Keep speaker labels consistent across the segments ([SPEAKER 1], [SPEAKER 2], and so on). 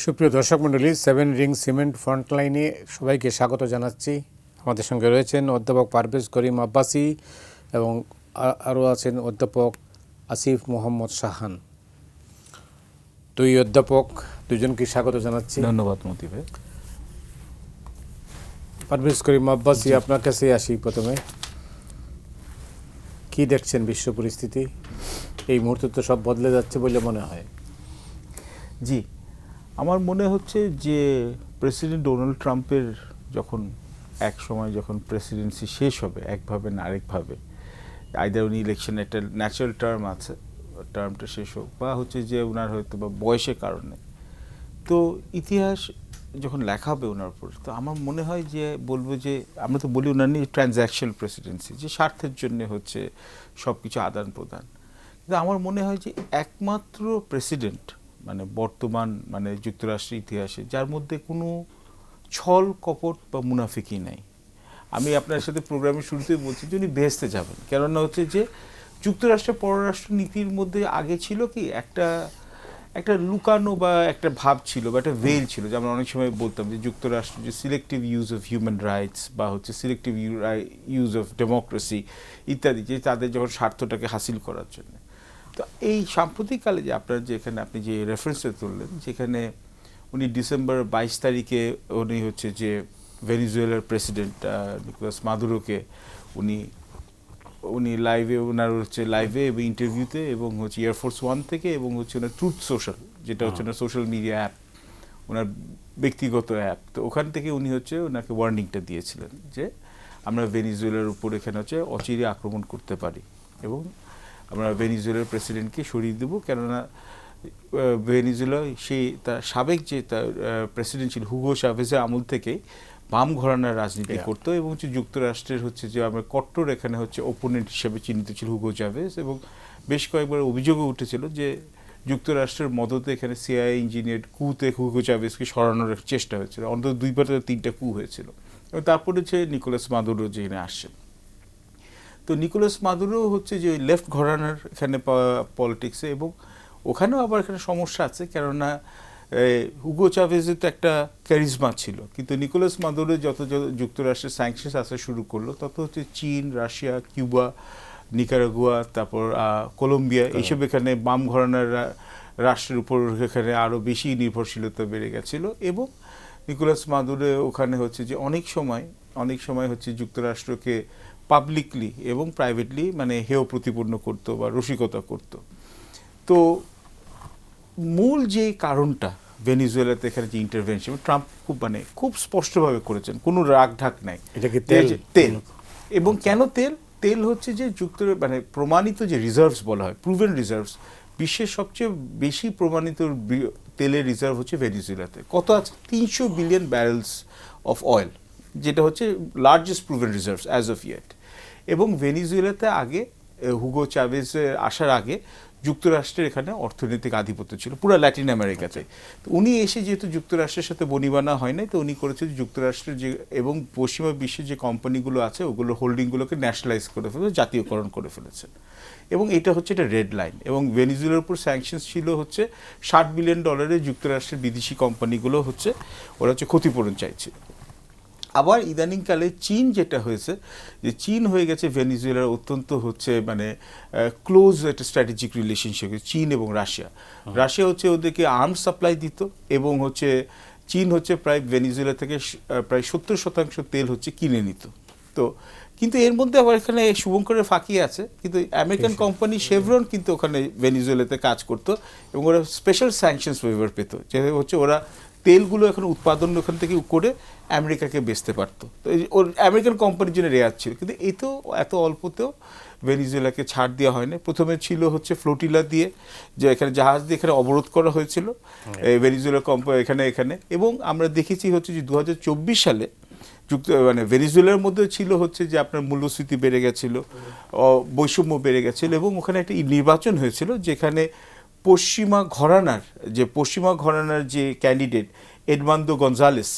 [SPEAKER 1] সুপ্রিয় দর্শক মণ্ডলী, সেভেন রিং সিমেন্ট ফ্রন্টলাইনে সবাইকে স্বাগত জানাচ্ছি। আমাদের সঙ্গে রয়েছেন অধ্যাপক পারভেজ করিম আব্বাসী এবং আরও আছেন অধ্যাপক আসিফ মোহাম্মদ শাহান। দুই অধ্যাপক দুজনকে স্বাগত জানাচ্ছি।
[SPEAKER 2] ধন্যবাদ মতি ভাই।
[SPEAKER 1] পারভেজ করিম আব্বাসী, আপনার কাছে আসি প্রথমে। কি দেখছেন বিশ্ব পরিস্থিতি? এই মুহূর্তে তো সব বদলে যাচ্ছে বলে মনে হয়।
[SPEAKER 2] জি, আমার মনে হচ্ছে যে প্রেসিডেন্ট ডোনাল্ড ট্রাম্পের যখন এক সময় যখন প্রেসিডেন্সি শেষ হবে একভাবে না আরেকভাবে, আইদার উনি ইলেকশনে একটা ন্যাচারাল টার্ম আছে, টার্মটা শেষ হোক, বা হচ্ছে যে ওনার হয়তো বা বয়সের কারণে, তো ইতিহাস যখন লেখা হবে ওনার উপর, তো আমার মনে হয় যে বলবো যে আমরা তো বলি ওনার নিয়ে ট্রানজ্যাকশনাল প্রেসিডেন্সি, যে স্বার্থের জন্য হচ্ছে সব কিছু আদান প্রদান। কিন্তু আমার মনে হয় যে একমাত্র প্রেসিডেন্ট মানে বর্তমান মানে যুক্তরাষ্ট্রের ইতিহাসে যার মধ্যে কোনো ছল কপট বা মুনাফিকি নাই। আমি আপনার সাথে প্রোগ্রামের শুরুতেই বলছি যে উনি বেহেশতে যাবেন, কেননা হচ্ছে যে যুক্তরাষ্ট্রের পররাষ্ট্র নীতির মধ্যে আগে ছিল কি একটা লুকানো বা একটা ভাব ছিল বা একটা ভেল ছিল, যে আমরা অনেক সময় বলতাম যে যুক্তরাষ্ট্র যে selective use of human rights বা হচ্ছে সিলেক্টিভ ইউজ অফ ডেমোক্রেসি ইত্যাদি, যে তাদের যখন স্বার্থটাকে হাসিল করার জন্য। তো এই সাম্প্রতিককালে যে আপনার যে এখানে আপনি যে রেফারেন্সটা তুললেন, যেখানে উনি ডিসেম্বর 22 তারিখে উনি হচ্ছে যে ভেনিজুয়েলার প্রেসিডেন্ট নিকোলাস মাদুরোকে উনি লাইভে ওনার হচ্ছে লাইভে এবং ইন্টারভিউতে এবং হচ্ছে এয়ারফোর্স ওয়ান থেকে এবং হচ্ছে ওনার ট্রুথ সোশ্যাল, যেটা হচ্ছে ওনার সোশ্যাল মিডিয়া অ্যাপ, ওনার ব্যক্তিগত অ্যাপ, তো ওখান থেকে উনি হচ্ছে ওনাকে ওয়ার্নিংটা দিয়েছিলেন যে আমরা ভেনিজুয়েলার উপর এখানে হচ্ছে অচিরে আক্রমণ করতে পারি এবং আমরা ভেনিজুয়েলার প্রেসিডেন্টকে সরিয়ে দেবো, কেননা ভেনিজুয়েলা সেই তার সাবেক যে তার প্রেসিডেন্ট ছিল হুগো চাভেজের আমল থেকেই বাম ঘরানার রাজনীতি করতো এবং হচ্ছে যুক্তরাষ্ট্রের হচ্ছে যে আমরা কট্টর এখানে হচ্ছে ওপোনেন্ট হিসেবে চিহ্নিত ছিল হুগো চাভেজ, এবং বেশ কয়েকবার অভিযোগও উঠেছিল যে যুক্তরাষ্ট্রের মদতে এখানে সিআইএ ইঞ্জিনিয়ার কুতে হুগো চাভেজকে সরানোর চেষ্টা হয়েছিল, অন্তত 2বার 3টা কু হয়েছিল। এবং তারপরে হচ্ছে নিকোলাস মাদুরো যেখানে আসছেন, তো নিকোলাস মাদুরো হচ্ছে যে ওই লেফট ঘরানার এখানে পলিটিক্সে, এবং ওখানেও আবার এখানে সমস্যা আছে, কেননা হুগো চাভেজের তো একটা ক্যারিজমা ছিল, কিন্তু নিকোলাস মাদুরো যত যুক্তরাষ্ট্রের স্যাংশনস আসা শুরু করলো তত হচ্ছে চীন, রাশিয়া, কিউবা, নিকারাগুয়া, তারপর কলম্বিয়া, এইসব এখানে বাম ঘরানার রাষ্ট্রের উপর এখানে আরও বেশি নির্ভরশীলতা বেড়ে গেছিলো। এবং নিকোলাস মাদুরো ওখানে হচ্ছে যে অনেক সময় হচ্ছে যুক্তরাষ্ট্রকে পাবলিকলি এবং প্রাইভেটলি মানে হেয় প্রতিপন্ন করতো বা রসিকতা করতো। তো মূল যে কারণটা ভেনিজুয়েলাতে এখানে যে ইন্টারভেনশন ট্রাম্প খুব স্পষ্টভাবে করেছেন, কোনো রাগ ঢাক নাই,
[SPEAKER 1] এটা কি
[SPEAKER 2] তেল। এবং কেন তেল হচ্ছে যে মানে প্রমাণিত যে রিজার্ভস বলা হয়, প্রুভেন রিজার্ভস, বিশ্বের সবচেয়ে বেশি প্রমাণিত তেলের রিজার্ভ হচ্ছে ভেনিজুয়েলাতে। কত আছে? 300 বিলিয়ন ব্যারেলস অফ অয়েল, যেটা হচ্ছে largest proven reserves as of yet. এবং ভেনিজুয়েলাতে আগে হুগো চাভেজের আসার আগে যুক্তরাষ্ট্রের এখানে অর্থনৈতিক আধিপত্য ছিল পুরো ল্যাটিন আমেরিকাতে। তো উনি এসে যেহেতু যুক্তরাষ্ট্রের সাথে বনিবানা হয় নাই, তো উনি করেছে যুক্তরাষ্ট্রের যে এবং পশ্চিমা বিশ্বের যে কোম্পানিগুলো আছে ওগুলোর হোল্ডিংগুলোকে ন্যাশনালাইজ করে ফেলেছে, জাতীয়করণ করে ফেলেছেন। এবং এটা হচ্ছে একটা রেড লাইন। এবং ভেনিজুয়েলার উপর স্যাংশনস ছিল হচ্ছে $60 বিলিয়ন যুক্তরাষ্ট্রের বিদেশি কোম্পানিগুলো হচ্ছে ওরা হচ্ছে ক্ষতিপূরণ চাইছে। আবার ইদানিংকালে চীন যেটা হয়েছে, যে চীন হয়ে গেছে ভেনিজুয়েলার অত্যন্ত হচ্ছে মানে ক্লোজ একটা স্ট্র্যাটেজিক রিলেশনশিপ, চীন এবং রাশিয়া হচ্ছে ওদেরকে আর্মস সাপ্লাই দিত, এবং হচ্ছে চীন হচ্ছে প্রায় ভেনিজুয়েলা থেকে প্রায় 70% তেল হচ্ছে কিনে নিত। তো কিন্তু এর মধ্যে আবার এখানে শুভঙ্করের ফাঁকি আছে, কিন্তু আমেরিকান কোম্পানি শেভরন কিন্তু ওখানে ভেনিজুয়েলাতে কাজ করতো এবং ওরা স্পেশাল স্যাংশনস ওয়েভার পেত, যে হচ্ছে ওরা তেলগুলো এখন উৎপাদন ওখান থেকে করে আমেরিকাকে বেচতে পারতো। তো ওর আমেরিকান কোম্পানির জন্য রেয়ার ছিল, কিন্তু এতেও এত অল্পতেও ভেনিজুয়েলাকে ছাড় দেওয়া হয়নি। প্রথমে ছিল হচ্ছে ফ্লোটিলা দিয়ে, যে এখানে জাহাজ দিয়ে এখানে অবরোধ করা হয়েছিল ভেনিজুয়েলা কোম্পানি এখানে। এবং আমরা দেখেছি হচ্ছে যে 2024 সালে মানে ভেনিজুয়েলার মধ্যে ছিল হচ্ছে যে আপনার মূল্যস্ফীতি বেড়ে গেছিল, বৈষম্য বেড়ে গেছিল, এবং ওখানে একটা নির্বাচন হয়েছিল যেখানে পশ্চিমা ঘরানার যে ক্যান্ডিডেট এডমান্দো গঞ্জালেস,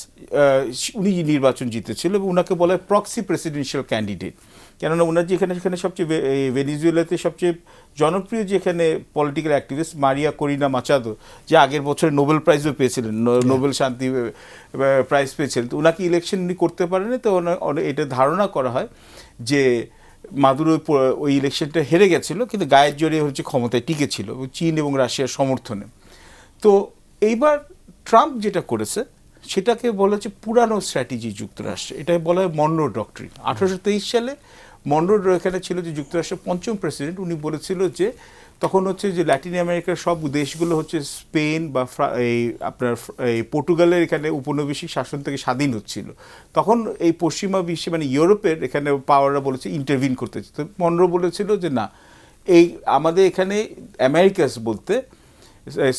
[SPEAKER 2] উনি নির্বাচন জিতেছিল এবং ওনাকে বলা হয় প্রক্সি প্রেসিডেন্সিয়াল ক্যান্ডিডেট, কেননা ওনার যেখানে সেখানে সবচেয়ে ভেনিজুয়েলাতে সবচেয়ে জনপ্রিয় যেখানে পলিটিক্যাল অ্যাক্টিভিস্ট মারিয়া করিনা মাচাদো, যে আগের বছর নোবেল প্রাইজও পেয়েছিলেন, নোবেল শান্তি প্রাইজ পেয়েছিলেন, তো ওনাকে ইলেকশন উনি করতে পারেনি। তো এটা ধারণা করা হয় যে মাদুরো ওই ইলেকশনটা হেরে গেছিল, কিন্তু গায়ের জোরে হচ্ছে ক্ষমতায় টিকেছিল চীন এবং রাশিয়ার সমর্থনে। তো এইবার ট্রাম্প যেটা করেছে সেটাকে বলা হচ্ছে পুরানো স্ট্র্যাটেজি যুক্তরাষ্ট্রে, এটাকে বলা হয় মনরো ডক্ট্রিন। 1823 সালে মনরো এখানে ছিল যে যুক্তরাষ্ট্রের পঞ্চম প্রেসিডেন্ট, উনি বলেছিল যে তখন হচ্ছে যে ল্যাটিন আমেরিকার সব দেশগুলো হচ্ছে স্পেন বা আপনার এই পর্তুগালের এখানে উপনিবেশিক শাসন থেকে স্বাধীন হচ্ছিল। তখন এই পশ্চিমা বিশ্বে মানে ইউরোপের এখানে পাওয়াররা বলেছে ইন্টারভিন করতে, তো মনরো বলেছিল যে না, এই আমাদের এখানে আমেরিকাস বলতে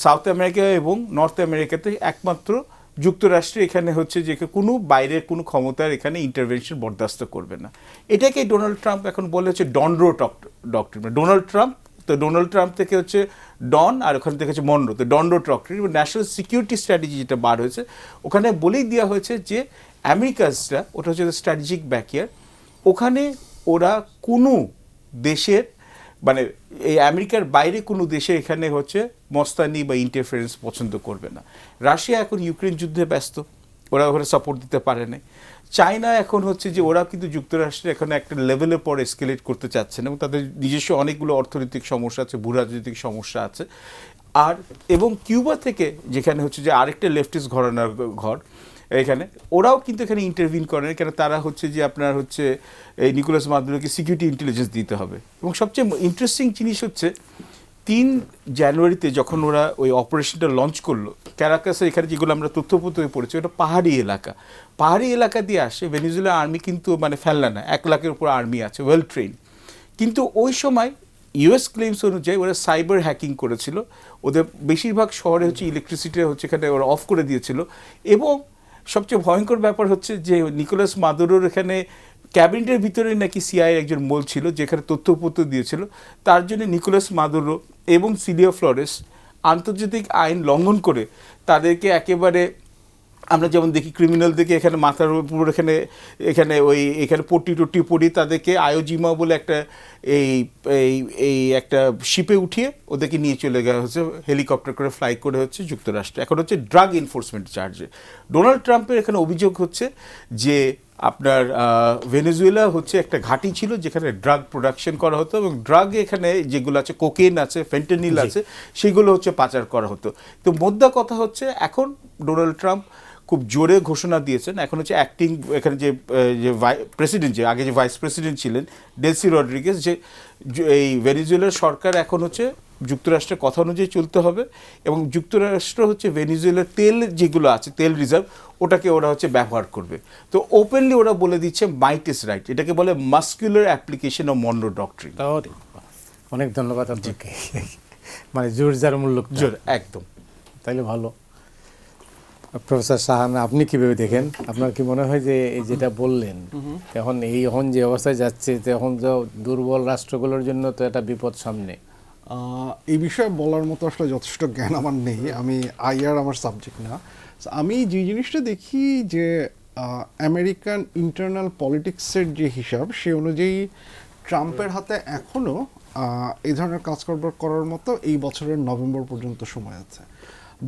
[SPEAKER 2] সাউথ আমেরিকা এবং নর্থ আমেরিকাতে একমাত্র যুক্তরাষ্ট্রে এখানে হচ্ছে যে কোনো বাইরের কোনো ক্ষমতার এখানে ইন্টারভেনশন বরদাস্ত করবে না। এটাকে ডোনাল্ড ট্রাম্প এখন বলে হচ্ছে ডনরো ডক্ট্রিন। ডোনাল্ড ট্রাম্প, তো ডোনাল্ড ট্রাম্প থেকে হচ্ছে ডন আর ওখান থেকে হচ্ছে মনরো, তো ডনরো ডক্ট্রিন। ন্যাশনাল সিকিউরিটি স্ট্র্যাটেজি যেটা বার হয়েছে ওখানে বলেই দেওয়া হয়েছে যে আমেরিকাসটা ওটা হচ্ছে স্ট্র্যাটেজিক ব্যাকইয়ার, ওখানে ওরা কোনো দেশের মানে এই আমেরিকার বাইরে কোনো দেশে এখানে হচ্ছে মস্তানি বা ইন্টারফারেন্স পছন্দ করবে না। রাশিয়া এখন ইউক্রেন যুদ্ধে ব্যস্ত, ওরা ওখানে সাপোর্ট দিতে পারে না। চায়না এখন হচ্ছে যে ওরা কিন্তু যুক্তরাষ্ট্রে এখন একটা লেভেলের পর এসকেলেট করতে চাচ্ছে না, এবং তাদের নিজস্ব অনেকগুলো অর্থনৈতিক সমস্যা আছে, ভূরাজনৈতিক সমস্যা আছে। আর এবং কিউবা থেকে যেখানে হচ্ছে যে আরেকটা লেফটিস্ট ঘরানার ঘর, এখানে ওরাও কিন্তু এখানে ইন্টারভিন করে না, কেন তারা হচ্ছে যে আপনার হচ্ছে এই নিকোলাস মাদুরোকে সিকিউরিটি ইন্টেলিজেন্স দিতে হবে। এবং সবচেয়ে ইন্টারেস্টিং জিনিস হচ্ছে 3 জানুয়ারিতে যখন ওরা ওই অপারেশনটা লঞ্চ করলো ক্যারাকাসে, এখানে যেগুলো আমরা তথ্যপত্রে পড়েছি ওটা পাহাড়ি এলাকা, পাহাড়ি এলাকা দিয়ে আসে। ভেনিজুয়েলা আর্মি কিন্তু মানে ফেলনা না, 1 লাখের উপর আর্মি আছে, ওয়েল ট্রেন। কিন্তু ওই সময় ইউএস ক্লেমস অনুযায়ী ওরা সাইবার হ্যাকিং করেছিল, ওদের বেশিরভাগ শহরে হচ্ছে ইলেকট্রিসিটি হচ্ছে এখানে ওরা অফ করে দিয়েছিল। এবং সবচেয়ে ভয়ঙ্কর ব্যাপার হচ্ছে যে নিকোলাস মাদুরোর এখানে ক্যাবিনেটের ভিতরে নাকি সিআইএর একজন মোল ছিল যেখানে তথ্যপত্র দিয়েছিল, তার জন্য নিকোলাস মাদুরো এবং সিলিয়া ফ্লোরেস আন্তর্জাতিক আইন লঙ্ঘন করে তাদেরকে একেবারে আমরা যেমন দেখি ক্রিমিনালদেরকে এখানে মাথার উপর এখানে এখানে ওই এখানে টটি পড়ি তাদেরকে আয়োজিমা বলে একটা এই একটা শিপে উঠিয়ে ওদেরকে নিয়ে চলে গেছে হচ্ছে হেলিকপ্টার করে ফ্লাই করে হচ্ছে যুক্তরাষ্ট্রে। এখন হচ্ছে ড্রাগ এনফোর্সমেন্ট চার্জে ডোনাল্ড ট্রাম্পের এখানে অভিযোগ হচ্ছে যে আপনার ভেনেজুয়েলা হচ্ছে একটা ঘাঁটি ছিল যেখানে ড্রাগ প্রোডাকশন করা হতো, এবং ড্রাগ এখানে যেগুলো আছে কোকেন আছে, ফেন্টানিল আছে, সেগুলো হচ্ছে পাচার করা হতো। তো মোদ্দা কথা হচ্ছে এখন ডোনাল্ড ট্রাম্প খুব জোরে ঘোষণা দিয়েছেন। এখন হচ্ছে অ্যাক্টিং এখানে যে প্রেসিডেন্ট, যে আগে যে ভাইস প্রেসিডেন্ট ছিলেন ডেলসি রড্রিগেজ, যে এই ভেনিজুয়েলার সরকার এখন হচ্ছে যুক্তরাষ্ট্রের কথা অনুযায়ী চলতে হবে, এবং যুক্তরাষ্ট্র হচ্ছে ভেনিজুয়েলার তেল যেগুলো আছে তেল রিজার্ভ ওটাকে ওরা হচ্ছে ব্যবহার করবে। তো ওপেনলি ওরা বলে দিচ্ছে মাইট ইজ রাইট, এটাকে বলে muscular application of Munro doctrine.
[SPEAKER 1] অনেক ধন্যবাদ আপনাকে, মানে জোর যার মূল্য
[SPEAKER 2] জোর একদম।
[SPEAKER 1] তাইলে ভালো। প্রফেসর সাহান, আপনি কীভাবে দেখেন? আপনার কি মনে হয় যে এই যেটা বললেন এখন এখন যে অবস্থায় যাচ্ছে তখন তো দুর্বল রাষ্ট্রগুলোর জন্য তো একটা বিপদ সামনে?
[SPEAKER 3] এই বিষয়ে বলার মতো আসলে যথেষ্ট জ্ঞান আমার নেই, আমি আইআর আমার সাবজেক্ট না। আমি যে জিনিসটা দেখি যে আমেরিকান ইন্টারনাল পলিটিক্সের যে হিসাব সে অনুযায়ী ট্রাম্পের হাতে এখনও এই ধরনের কাজ করার মতো এই বছরের নভেম্বর পর্যন্ত সময় আছে।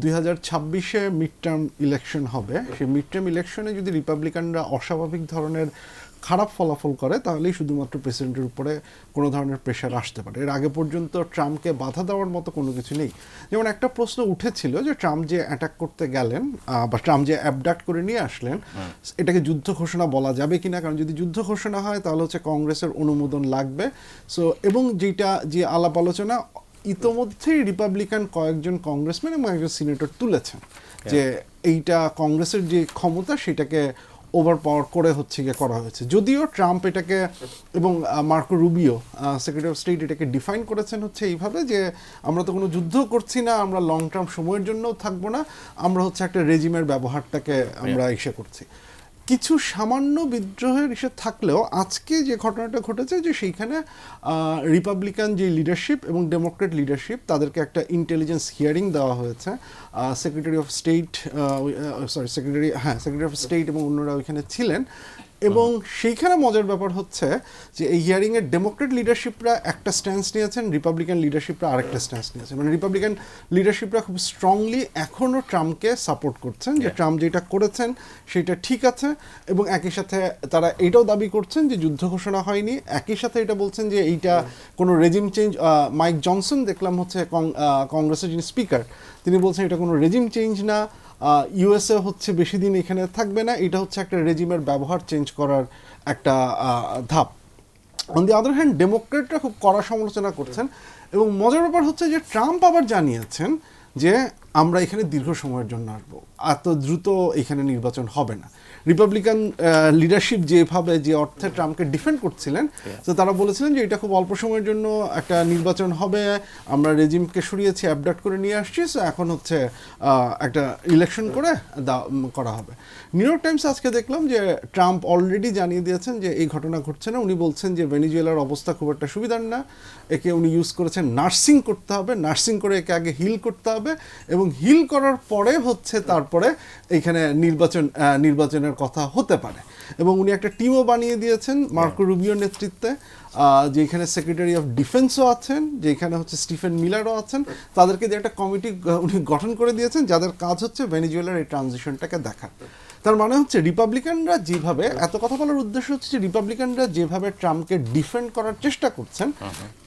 [SPEAKER 3] 2026-এ মিড টার্ম ইলেকশন হবে, সেই মিড টার্ম ইলেকশনে যদি রিপাবলিকানরা অস্বাভাবিক ধরনের খারাপ ফলাফল করে তাহলেই শুধুমাত্র প্রেসিডেন্টের উপরে কোনো ধরনের প্রেশার আসতে পারে। এর আগে পর্যন্ত ট্রাম্পকে বাধা দেওয়ার মতো কোনো কিছু নেই। যেমন একটা প্রশ্ন উঠেছিল যে ট্রাম্প যে অ্যাটাক করতে গেলেন বা ট্রাম্প যে অ্যাবডাক্ট করে নিয়ে আসলেন, এটাকে যুদ্ধ ঘোষণা বলা যাবে কিনা, কারণ যদি যুদ্ধ ঘোষণা হয় তাহলে হচ্ছে কংগ্রেসের অনুমোদন লাগবে। সো এবং যেটা যে আলাপ আলোচনা ইতোমধ্যেই রিপাবলিকান কয়েকজন কংগ্রেসম্যান এবং একজন সিনেটর তুলেছেন যে এইটা কংগ্রেসের যে ক্ষমতা সেটাকে ওভার পাওয়ার করে হচ্ছে গিয়ে করা হয়েছে। যদিও ট্রাম্প এটাকে এবং Marco Rubio secretary of state এটাকে ডিফাইন করেছেন হচ্ছে এইভাবে যে আমরা তো কোনো যুদ্ধ করছি না, আমরা লং টার্ম সময়ের জন্যও থাকবো না, আমরা হচ্ছে একটা রেজিমের ব্যবহারটাকে আমরা ইসে করছি। কিছু সামান্য বিদ্রোহের ইসে থাকলেও আজকে যে ঘটনাটা ঘটেছে যে সেইখানে রিপাবলিকান যে লিডারশিপ এবং ডেমোক্রেট লিডারশিপ তাদেরকে একটা ইন্টেলিজেন্স হিয়ারিং দেওয়া হয়েছে। সেক্রেটারি অফ স্টেট এবং অন্যরা ওইখানে ছিলেন, এবং সেইখানে মজার ব্যাপার হচ্ছে যে এই হিয়ারিংয়ে ডেমোক্রেট লিডারশিপরা একটা স্ট্যান্স নিয়েছেন, রিপাবলিকান লিডারশিপরা আরেকটা স্ট্যান্স নিয়েছেন। মানে রিপাবলিকান লিডারশিপরা খুব স্ট্রংলি এখনও ট্রাম্পকে সাপোর্ট করছেন যে ট্রাম্প যেটা করেছেন সেটা ঠিক আছে, এবং একই সাথে তারা এটাও দাবি করছেন যে যুদ্ধ ঘোষণা হয়নি। একই সাথে এটা বলছেন যে এইটা কোনো রেজিম চেঞ্জ, মাইক জনসন দেখলাম হচ্ছে কংগ্রেসের যিনি স্পিকার, তিনি বলছেন এটা কোনো রেজিম চেঞ্জ না, ইউএসএ হচ্ছে বেশি দিন এখানে থাকবে না, এটা হচ্ছে একটা রেজিমের ব্যবহার চেঞ্জ করার একটা ধাপ। অন দি আদার হ্যান্ড ডেমোক্রেটরা খুব কড়া সমালোচনা করছেন, এবং মজার ব্যাপার হচ্ছে যে ট্রাম্প আবার জানিয়েছেন যে আমরা এখানে দীর্ঘ সময়ের জন্য আসবো, এত দ্রুত এখানে নির্বাচন হবে না। রিপাবলিকান লিডারশিপ যেভাবে যে অর্থে ট্রাম্পকে ডিফেন্ড করছিলেন, তো তারা বলেছিলেন যে এটা খুব অল্প সময়ের জন্য একটা নির্বাচন হবে, আমরা রেজিমকে সরিয়েছি, অ্যাবডাক্ট করে নিয়ে আসছি, সো এখন হচ্ছে একটা ইলেকশন করে করা হবে। নিউ ইয়র্ক টাইমস আজকে দেখলাম যে ট্রাম্প অলরেডি জানিয়ে দিয়েছেন যে এই ঘটনা ঘটছে না। উনি বলছেন যে ভেনিজুয়েলার অবস্থা খুব একটা সুবিধার না, একে উনি ইউজ করেছেন নার্সিং করতে হবে, নার্সিং করে একে আগে হিল করতে হবে, এবং হিল করার পরে হচ্ছে তারপরে এইখানে নির্বাচনের কথা হতে পারে। এবং উনি একটা টিমও বানিয়ে দিয়েছেন মার্কো রুবিওর নেতৃত্বে, যেখানে সেক্রেটারি অফ ডিফেন্সও আছেন, যেখানে হচ্ছে স্টিফেন মিলারও আছেন, তাদেরকে দিয়ে একটা কমিটি উনি গঠন করে দিয়েছেন যাদের কাজ হচ্ছে ভেনিজুয়েলার এই ট্রানজিশনটাকে দেখা। তার মানে হচ্ছে রিপাবলিকানরা যেভাবে, এত কথা বলার উদ্দেশ্য হচ্ছে যে রিপাবলিকানরা যেভাবে ট্রাম্পকে ডিফেন্ড করার চেষ্টা করছেন,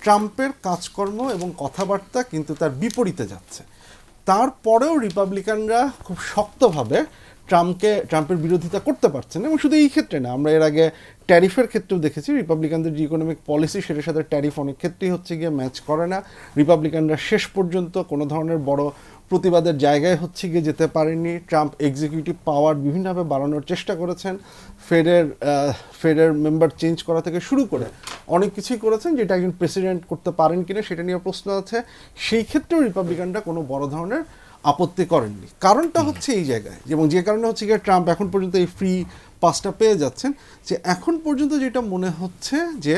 [SPEAKER 3] ট্রাম্পের কাজকর্ম এবং কথাবার্তা কিন্তু তার বিপরীতে যাচ্ছে। তারপরেও রিপাবলিকানরা খুব শক্তভাবে ট্রাম্পের বিরোধিতা করতে পারছেন, এবং শুধু এই ক্ষেত্রে না, আমরা এর আগে ট্যারিফের ক্ষেত্রেও দেখেছি রিপাবলিকানদের যে ইকোনমিক পলিসি সেটার সাথে ট্যারিফ অনেক ক্ষেত্রেই হচ্ছে গিয়ে ম্যাচ করে না। রিপাবলিকানরা শেষ পর্যন্ত কোনো ধরনের বড় প্রতিবাদের জায়গায় হচ্ছে গিয়ে যেতে পারেননি। ট্রাম্প এক্সিকিউটিভ পাওয়ার বিভিন্নভাবে বাড়ানোর চেষ্টা করেছেন, ফেডের মেম্বার চেঞ্জ করা থেকে শুরু করে অনেক কিছুই করেছেন, যেটা একজন প্রেসিডেন্ট করতে পারেন কিনা সেটা নিয়ে প্রশ্ন আছে। সেই ক্ষেত্রেও রিপাবলিকানরা কোনো বড় ধরনের আপত্তি করেননি। কারণটা হচ্ছে এই জায়গায়, এবং যে কারণে হচ্ছে গিয়ে ট্রাম্প এখন পর্যন্ত এই ফ্রি পাসটা পেয়ে যাচ্ছেন, যে এখন পর্যন্ত যেটা মনে হচ্ছে যে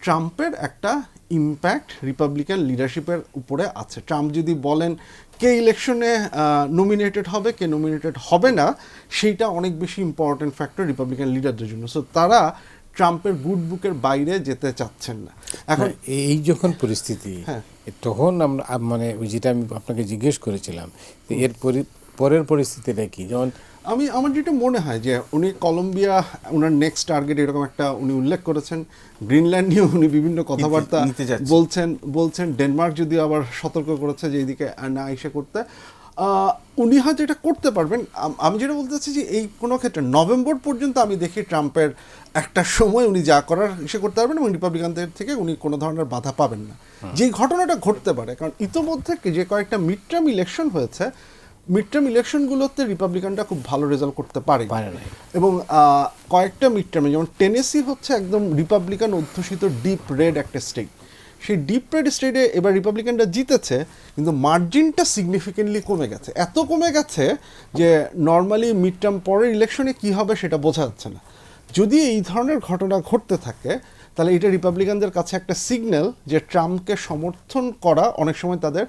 [SPEAKER 3] ট্রাম্পের একটা ইম্প্যাক্ট রিপাবলিকান লিডারশিপের উপরে আছে। ট্রাম্প যদি বলেন কে ইলেকশনে নমিনেটেড হবে, কে নমিনেটেড হবে না, সেইটা অনেক বেশি ইম্পর্টেন্ট ফ্যাক্টর রিপাবলিকান লিডারদের জন্য। সো তারা ট্রাম্পের গুড বুকের বাইরে যেতে চাচ্ছেন না। এখন
[SPEAKER 1] এই যখন পরিস্থিতি, তখন আমরা মানে যেটা আমি আপনাকে জিজ্ঞেস করেছিলাম, এর পরের পরিস্থিতিটা কি? যেমন
[SPEAKER 3] আমার যেটা মনে হয় যে উনি কলম্বিয়া ওনার নেক্সট টার্গেট এরকম একটা উনি উল্লেখ করেছেন, গ্রিনল্যান্ড নিয়ে উনি বিভিন্ন কথাবার্তা বলছেন, ডেনমার্ক যদিও আবার সতর্ক করেছে যে এইদিকে না এসে করতে, উনি হয়তো এটা করতে পারবেন। আমি যেটা বলতে চাচ্ছি যে এই কোনো ক্ষেত্রে নভেম্বর পর্যন্ত আমি দেখি ট্রাম্পের একটা সময় উনি যা করার সে করতে পারবেন, এবং রিপাবলিকানদের থেকে উনি কোনো ধরনের বাধা পাবেন না। যেই ঘটনাটা ঘটতে পারে, কারণ ইতোমধ্যে যে কয়েকটা মিড টার্ম ইলেকশন হয়েছে, মিড টার্ম ইলেকশনগুলোতে রিপাবলিকানরা খুব ভালো রেজাল্ট করতে পারে না, এবং কয়েকটা মিড টার্মে, যেমন টেনেসি হচ্ছে একদম রিপাবলিকান অধ্যুষিত ডিপ রেড একটা স্টেট, সেই ডিপ রেড স্টেটে এবার রিপাবলিকানরা জিতেছে, কিন্তু মার্জিনটা সিগনিফিকেন্টলি কমে গেছে। এত কমে গেছে যে নর্মালি মিড টার্ম পরের ইলেকশনে কী হবে সেটা বোঝা যাচ্ছে না। যদি এই ধরনের ঘটনা ঘটতে থাকে, তাহলে এটা রিপাবলিকানদের কাছে একটা সিগন্যাল যে ট্রাম্পকে সমর্থন করা অনেক সময় তাদের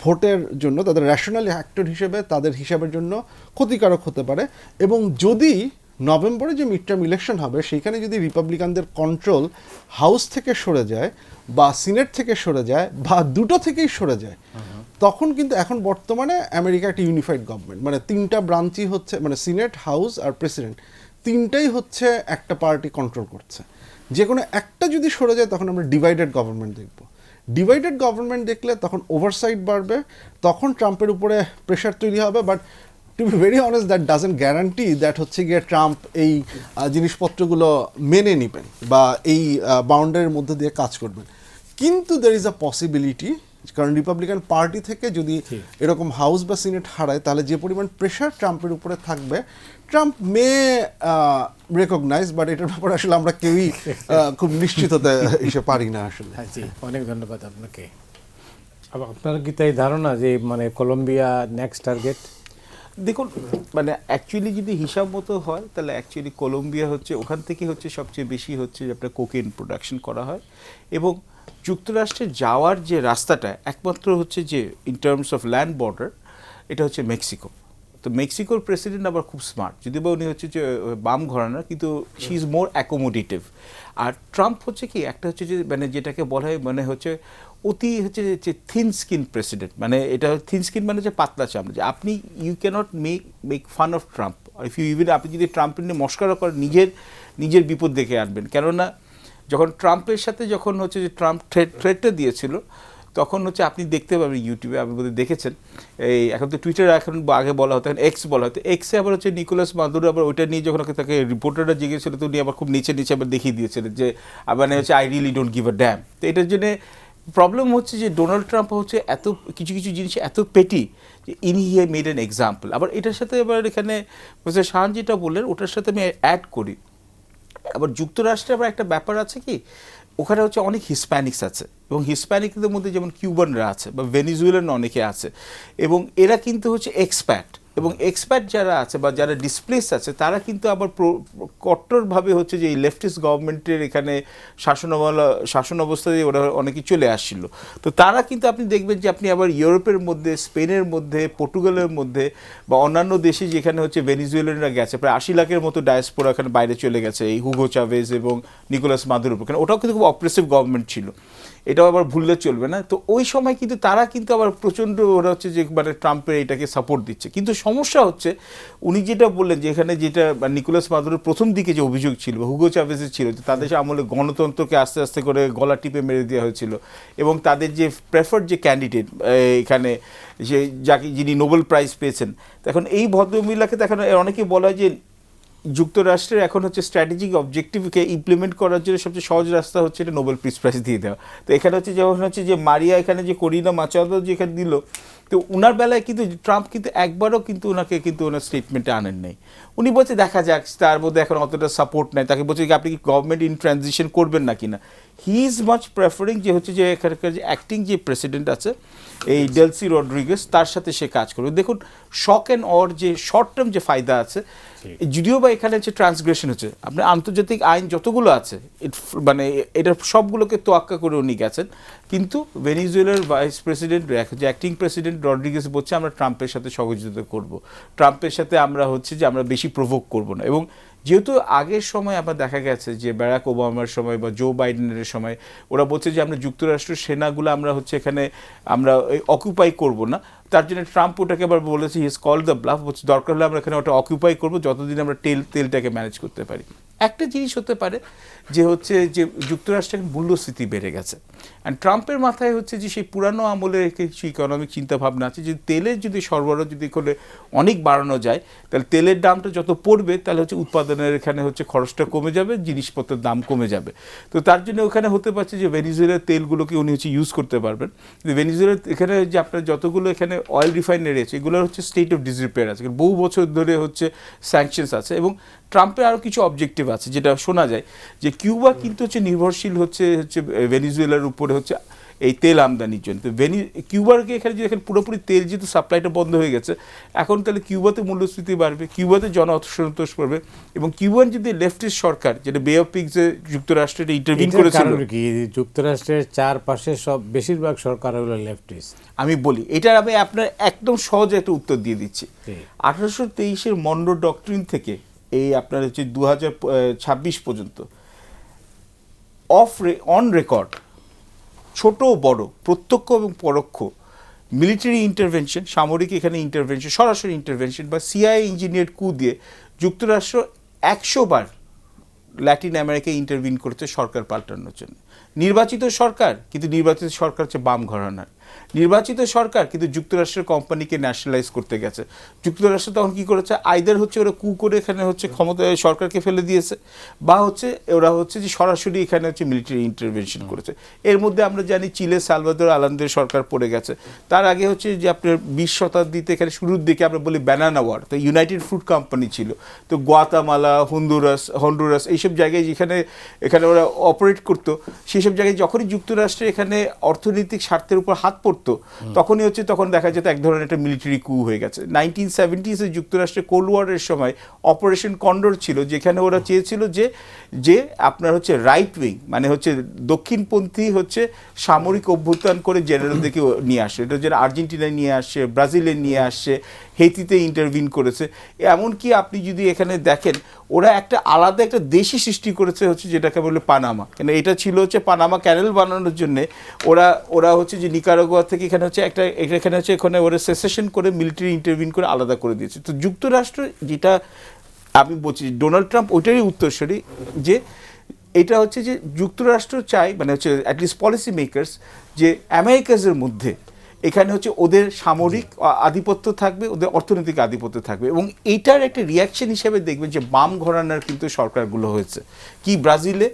[SPEAKER 3] ভোটের জন্য, তাদের রেশনাল অ্যাক্টর হিসেবে তাদের হিসাবের জন্য ক্ষতিকারক হতে পারে। এবং যদি নভেম্বরে যে মিড টার্ম ইলেকশন হবে, সেইখানে যদি রিপাবলিকানদের কন্ট্রোল হাউস থেকে সরে যায় বা সিনেট থেকে সরে যায় বা দুটো থেকেই সরে যায়, তখন কিন্তু এখন বর্তমানে আমেরিকা একটা ইউনিফাইড গভর্নমেন্ট, মানে তিনটা ব্রাঞ্চই হচ্ছে, মানে সিনেট, হাউস আর প্রেসিডেন্ট, তিনটাই হচ্ছে একটা পার্টি কন্ট্রোল করছে। যে কোনো একটা যদি সরে যায় তখন আমরা ডিভাইডেড গভর্নমেন্ট দেখব। ডিভাইডেড গভর্নমেন্ট দেখলে তখন ওভারসাইট বাড়বে, তখন ট্রাম্পের উপরে প্রেশার তৈরি হবে। But to be very honest, that doesn't guarantee that হচ্ছে গিয়ে ট্রাম্প এই জিনিসপত্রগুলো মেনে নেবেন বা এই বাউন্ডারির মধ্যে দিয়ে কাজ করবেন। কিন্তু দের ইজ আ পসিবিলিটি, কারণ রিপাবলিকান পার্টি থেকে যদি এরকম হাউস বা সিনেট হারায়, তাহলে যে পরিমাণ প্রেশার ট্রাম্পের উপরে থাকবে, ট্রাম্প মে রেকগনাইজ, বাট এটার ব্যাপারে আসলে আমরা কেউই খুব নিশ্চিত হতে এসে পারি না আসলে।
[SPEAKER 1] জি, অনেক ধন্যবাদ আপনাকে। আপনার কি তাই ধারণা যে মানে কলম্বিয়া নেক্সট টার্গেট?
[SPEAKER 2] দেখুন, মানে অ্যাকচুয়ালি যদি হিসাব মতো হয়, তাহলে অ্যাকচুয়ালি কলম্বিয়া হচ্ছে, ওখান থেকে হচ্ছে সবচেয়ে বেশি হচ্ছে আপনার কোকেন প্রোডাকশন করা হয়, এবং যুক্তরাষ্ট্রে যাওয়ার যে রাস্তাটা একমাত্র হচ্ছে যে in terms of land border, এটা হচ্ছে মেক্সিকো। তো মেক্সিকোর প্রেসিডেন্ট আবার খুব স্মার্ট, যদিও বা উনি হচ্ছে যে বাম ঘরানার, কিন্তু শি ইজ মোর অ্যাকোমোডেটিভ। আর ট্রাম্প হচ্ছে কি একটা হচ্ছে যে মানে যেটাকে বলা হয় মানে হচ্ছে অতি হচ্ছে যে থিন স্কিন প্রেসিডেন্ট, মানে এটা থিন স্কিন মানে যে পাতলা চামড়া, যে আপনি you can't make fun of Trump, if you even আপনি যদি ট্রাম্পের নিয়ে মস্করা করেন নিজের বিপদ দেখে আনবেন। কেননা যখন ট্রাম্পের সাথে যখন হচ্ছে যে ট্রাম্প থ্রেটটা দিয়েছিল, তখন হচ্ছে আপনি দেখতে পাবেন ইউটিউবে, আপনি বোধহয় দেখেছেন, এই এখন তো টুইটারে এখন আগে বলা হতো, এখন এক্স বলা হতো, এক্সে আবার হচ্ছে নিকোলাস মাদুরো আবার ওইটা নিয়ে যখন তাকে রিপোর্টাররা জিজ্ঞেসছিল, তো উনি আবার খুব নিচে আবার দেখিয়ে দিয়েছিলেন যে মানে হচ্ছে I really don't give a dam. তো এটার জন্য প্রবলেম হচ্ছে যে ডোনাল্ড ট্রাম্প হচ্ছে এত কিছু জিনিস এত পেটি যে ইনি হি মেড অ্যান এক্সাম্পল। আবার এটার সাথে এবার এখানে শাহান যেটা বললেন ওটার সাথে আমি অ্যাড করি, আবার যুক্তরাষ্ট্রে আবার একটা ব্যাপার আছে কি, ওখানে হচ্ছে অনেক হিসপ্যানিক্স আছে, এবং হিসপ্যানিকদের মধ্যে যেমন কিউবানরা আছে বা ভেনিজুয়েলান অনেকে আছে, এবং এরা কিন্তু হচ্ছে এক্সপ্যাট, এবং এক্সপ্যাট যারা আছে বা যারা ডিসপ্লেস আছে তারা কিন্তু আবার কট্টরভাবে হচ্ছে যে এই লেফটিস্ট গভর্নমেন্টের এখানে শাসন অবস্থায় ওরা অনেকে চলে আসছিল। তো তারা কিন্তু আপনি দেখবেন যে আপনি আবার ইউরোপের মধ্যে, স্পেনের মধ্যে, পর্তুগালের মধ্যে বা অন্যান্য দেশে যেখানে হচ্ছে ভেনিজুয়েলানরা গেছে, প্রায় 80 লাখের মতো ডায়াসপোরা এখানে বাইরে চলে গেছে এই হুগো চাভেজ এবং নিকোলাস মাদুরোর উপর, ওটাও কিন্তু খুব অপ্রেসিভ গভর্নমেন্ট ছিল, এটাও আবার ভুললে চলবে না। তো ওই সময় কিন্তু তারা কিন্তু আবার প্রচণ্ড ওরা হচ্ছে যে মানে ট্রাম্পের এটাকে সাপোর্ট দিচ্ছে। কিন্তু সমস্যা হচ্ছে উনি যেটা বললেন যে এখানে যেটা নিকোলাস মাদুরোর প্রথম দিকে যে অভিযোগ ছিল, হুগো চাভেজের ছিল, যে তাদের আমলে গণতন্ত্রকে আস্তে আস্তে করে গলা টিপে মেরে দেওয়া হয়েছিল, এবং তাদের যে প্রেফার্ড যে ক্যান্ডিডেট এখানে যিনি নোবেল প্রাইজ পেয়েছেন, এখন এই ভদ্রমহিলাকে এখন অনেকে বলা হয় যে যুক্তরাষ্ট্রের এখন হচ্ছে স্ট্র্যাটেজিক অবজেক্টিভকে ইমপ্লিমেন্ট করার জন্য সবচেয়ে সহজ রাস্তা হচ্ছে এটা নোবেল পিস প্রাইজ দিয়ে দেওয়া। তো এখানে হচ্ছে যেমন হচ্ছে যে মারিয়া এখানে যে করিনা মাচাদো যে এখানে দিল, তো ওনার বেলায় কিন্তু ট্রাম্প কিন্তু একবারও কিন্তু ওনাকে কিন্তু ওনার স্টেটমেন্টে আনেন নাই। উনি বলছে দেখা যাক, তার মধ্যে এখন অতটা সাপোর্ট নাই, তাকে বলছে আপনি কি গভর্নমেন্ট ইন ট্রানজিশন করবেন না কিনা। হি ইজ মাচ প্রেফারিং যে হচ্ছে যে এখানকার যে অ্যাক্টিং যে প্রেসিডেন্ট আছে এই ডেলসি রড্রিগেজ, তার সাথে সে কাজ করবে। দেখুন শক অ্যান্ড অর যে শর্ট টার্ম যে ফায়দা আছে, যদিও বা এখানে হচ্ছে ট্রান্সগ্রেশন হচ্ছে, আপনার আন্তর্জাতিক আইন যতগুলো আছে মানে এটা সবগুলোকে তোয়াক্কা করে উনি গেছেন, কিন্তু ভেনিজুয়েলার ভাইস প্রেসিডেন্ট যে অ্যাক্টিং প্রেসিডেন্ট রড্রিগেজ বলছে আমরা ট্রাম্পের সাথে সহযোগিতা করব, ট্রাম্পের সাথে আমরা হচ্ছে যে আমরা বেশি প্রভোগ করব না। এবং যেহেতু আগের সময় আবার দেখা গেছে যে ব্যারাক ওবামার সময় বা জো বাইডেনের সময় ওরা বলছে যে আমরা যুক্তরাষ্ট্রের সেনাগুলো আমরা হচ্ছে এখানে আমরা অকুপাই করব না, তার জন্য ট্রাম্প ওটাকে আবার বলেছে he is called the bluff, বলছে দরকার হলে আমরা এখানে ওটা অকুপাই করবো যতদিন আমরা তেলটাকে ম্যানেজ করতে পারি। একটা জিনিস হতে পারে যে হচ্ছে যে যুক্তরাষ্ট্রের মূল্যস্ফীতি বেড়ে গেছে, অ্যান্ড ট্রাম্পের মাথায় হচ্ছে যে সেই পুরানো আমলের কিছু ইকোনমিক চিন্তাভাবনা আছে যে তেলের যদি সরবরাহ যদি করে অনেক বাড়ানো যায়, তাহলে তেলের দামটা যত পড়বে তাহলে হচ্ছে উৎপাদনের এখানে হচ্ছে খরচটা কমে যাবে, জিনিসপত্রের দাম কমে যাবে। তো তার জন্য ওখানে হতে পারছে যে ভেনিজুয়েলার তেলগুলোকে উনি হচ্ছে ইউজ করতে পারবেন। ভেনিজুয়েলার এখানে যে আপনার যতগুলো এখানে অয়েল রিফাইনারি আছে এগুলোর হচ্ছে স্টেট অফ ডিসরিপেয়ার আছে, বহু বছর ধরে হচ্ছে স্যাংশনস আছে, এবং ট্রাম্পের আরও কিছু অবজেক্টিভ আছে যেটা শোনা যায় যে কিউবা কিন্তু হচ্ছে নির্ভরশীল হচ্ছে ভেনিজুয়েলার উপরে হচ্ছে এই তেল আমদানির জন্য। তো কিউবারকে এখানে যে এখানে পুরোপুরি তেল যেহেতু সাপ্লাইটা বন্ধ হয়ে গেছে, এখন তাহলে কিউবাতে মূল্যস্ফীতি বাড়বে, কিউবাতে অসন্তোষ করবে, এবং কিউবান যদি লেফটিস্ট সরকার যেটা বে অফ পিগসে যুক্তরাষ্ট্রে ইন্টারভিউ করেছিল,
[SPEAKER 1] কি যুক্তরাষ্ট্রের চারপাশে সব বেশিরভাগ সরকার হলো লেফটিস্ট।
[SPEAKER 2] আমি বলি এটার আমি আপনার একদম সহজ একটা উত্তর দিয়ে দিচ্ছি। 1823 মন্ডো ডক্ট্রিন থেকে এই আপনার হচ্ছে 2026 পর্যন্ত অন রেকর্ড ছোট বড় প্রত্যক্ষ এবং পরোক্ষ মিলিটারি ইন্টারভেনশন, সামরিক এখানে ইন্টারভেনশন, সরাসরি ইন্টারভেনশন বা সিআইএ ইঞ্জিনিয়ার কু দিয়ে যুক্তরাষ্ট্র 100 বার ল্যাটিন আমেরিকায় ইন্টারভিন করেছে সরকার পাল্টানোর জন্য। নির্বাচিত সরকার, কিন্তু নির্বাচিত সরকার হচ্ছে বাম ঘরানার নির্বাচিত সরকার, কিন্তু যুক্তরাষ্ট্রের কোম্পানিকে ন্যাশনালাইজ করতে গেছে। যুক্তরাষ্ট্র তখন কী করেছে, আইদার হচ্ছে ওরা কু করে এখানে হচ্ছে ক্ষমতায় সরকারকে ফেলে দিয়েছে, বা হচ্ছে ওরা হচ্ছে যে সরাসরি এখানে হচ্ছে মিলিটারি ইন্টারভেনশন করেছে। এর মধ্যে আমরা জানি চিলে সালভাদর আলান্দের সরকার পড়ে গেছে, তার আগে হচ্ছে যে আপনার 20 শতাব্দীতে এখানে শুরুর দিকে আমরা বলি ব্যানানা ওয়ার, তো ইউনাইটেড ফ্রুট কোম্পানি ছিল, তো গোয়াতামালা, হন্ডুরাস এইসব জায়গায় যেখানে ওরা অপারেট করতো, সেসব জায়গায় যখনই যুক্তরাষ্ট্রের এখানে অর্থনৈতিক স্বার্থের উপর হাত পড়তো তখন দেখা যেত এক ধরনের একটা মিলিটারি কু হয়ে গেছে। 1970s যুক্তরাষ্ট্রের কোল্ড ওয়ারের সময় অপারেশন কন্ডোর ছিল, যেখানে ওরা চেয়েছিল যে আপনার হচ্ছে রাইট উইং মানে হচ্ছে দক্ষিণপন্থী হচ্ছে সামরিক অভ্যুত্থান করে জেনারেলদেরকে নিয়ে আসে। এটা যেটা আর্জেন্টিনায় নিয়ে আসছে, ব্রাজিলে নিয়ে আসছে, হেতিতে ইন্টারভিন করেছে। এমনকি আপনি যদি এখানে দেখেন ওরা একটা আলাদা একটা দেশই সৃষ্টি করেছে হচ্ছে যেটাকে বলে পানামা, কেন এটা ছিল হচ্ছে পানামা ক্যানেল বানানোর জন্য। ওরা হচ্ছে যে নিকারাগুয়া থেকে এখানে হচ্ছে এখানে ওরা সেসেশন করে মিলিটারি ইন্টারভিন করে আলাদা করে দিয়েছে। তো যুক্তরাষ্ট্র যেটা আমি বলছি ডোনাল্ড ট্রাম্প ওইটারই উত্তরসূরি, যে এটা হচ্ছে যে যুক্তরাষ্ট্র চাই মানে হচ্ছে অ্যাটলিস্ট পলিসি মেকার্স যে আমেরিকাজের মধ্যে এখানে হচ্ছে ওদের সামরিক আধিপত্য থাকবে, ওদের অর্থনৈতিক আধিপত্য থাকবে, এবং এইটার একটা রিয়াকশন হিসেবে দেখবেন যে বাম ঘরানার কিন্তু সরকারগুলো হয়েছে, কি ব্রাজিলে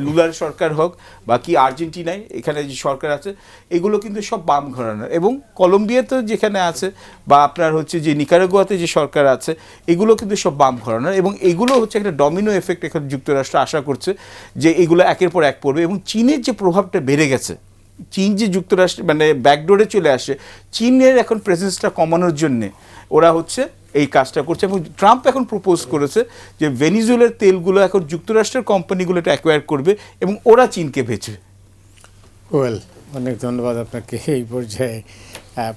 [SPEAKER 2] লুলার সরকার হোক বা কি আর্জেন্টিনায় এখানে যে সরকার আছে এগুলো কিন্তু সব বাম ঘরানার, এবং কলম্বিয়াতে যেখানে আছে বা আপনার হচ্ছে যে নিকারাগুয়াতে যে সরকার আছে এগুলো কিন্তু সব বাম ঘরানার, এবং এগুলো হচ্ছে একটা ডমিনো এফেক্ট এখন যুক্তরাষ্ট্র আশা করছে যে এগুলো একের পর এক পড়বে। এবং চীনের যে প্রভাবটা বেড়ে গেছে, চীন যে যুক্তরাষ্ট্র মানে ব্যাকডোরে চলে আসে, চীনের এখন প্রেজেন্সটা কমানোর জন্যে ওরা হচ্ছে এই কাজটা করছে। এবং ট্রাম্প এখন প্রপোজ করেছে যে ভেনিজুয়েলার তেলগুলো এখন যুক্তরাষ্ট্রের কোম্পানিগুলো এটা অ্যাকোয়ার করবে এবং ওরা চীনকে বেচবে।
[SPEAKER 1] ওয়েল, অনেক ধন্যবাদ আপনাকে এই পর্যায়ে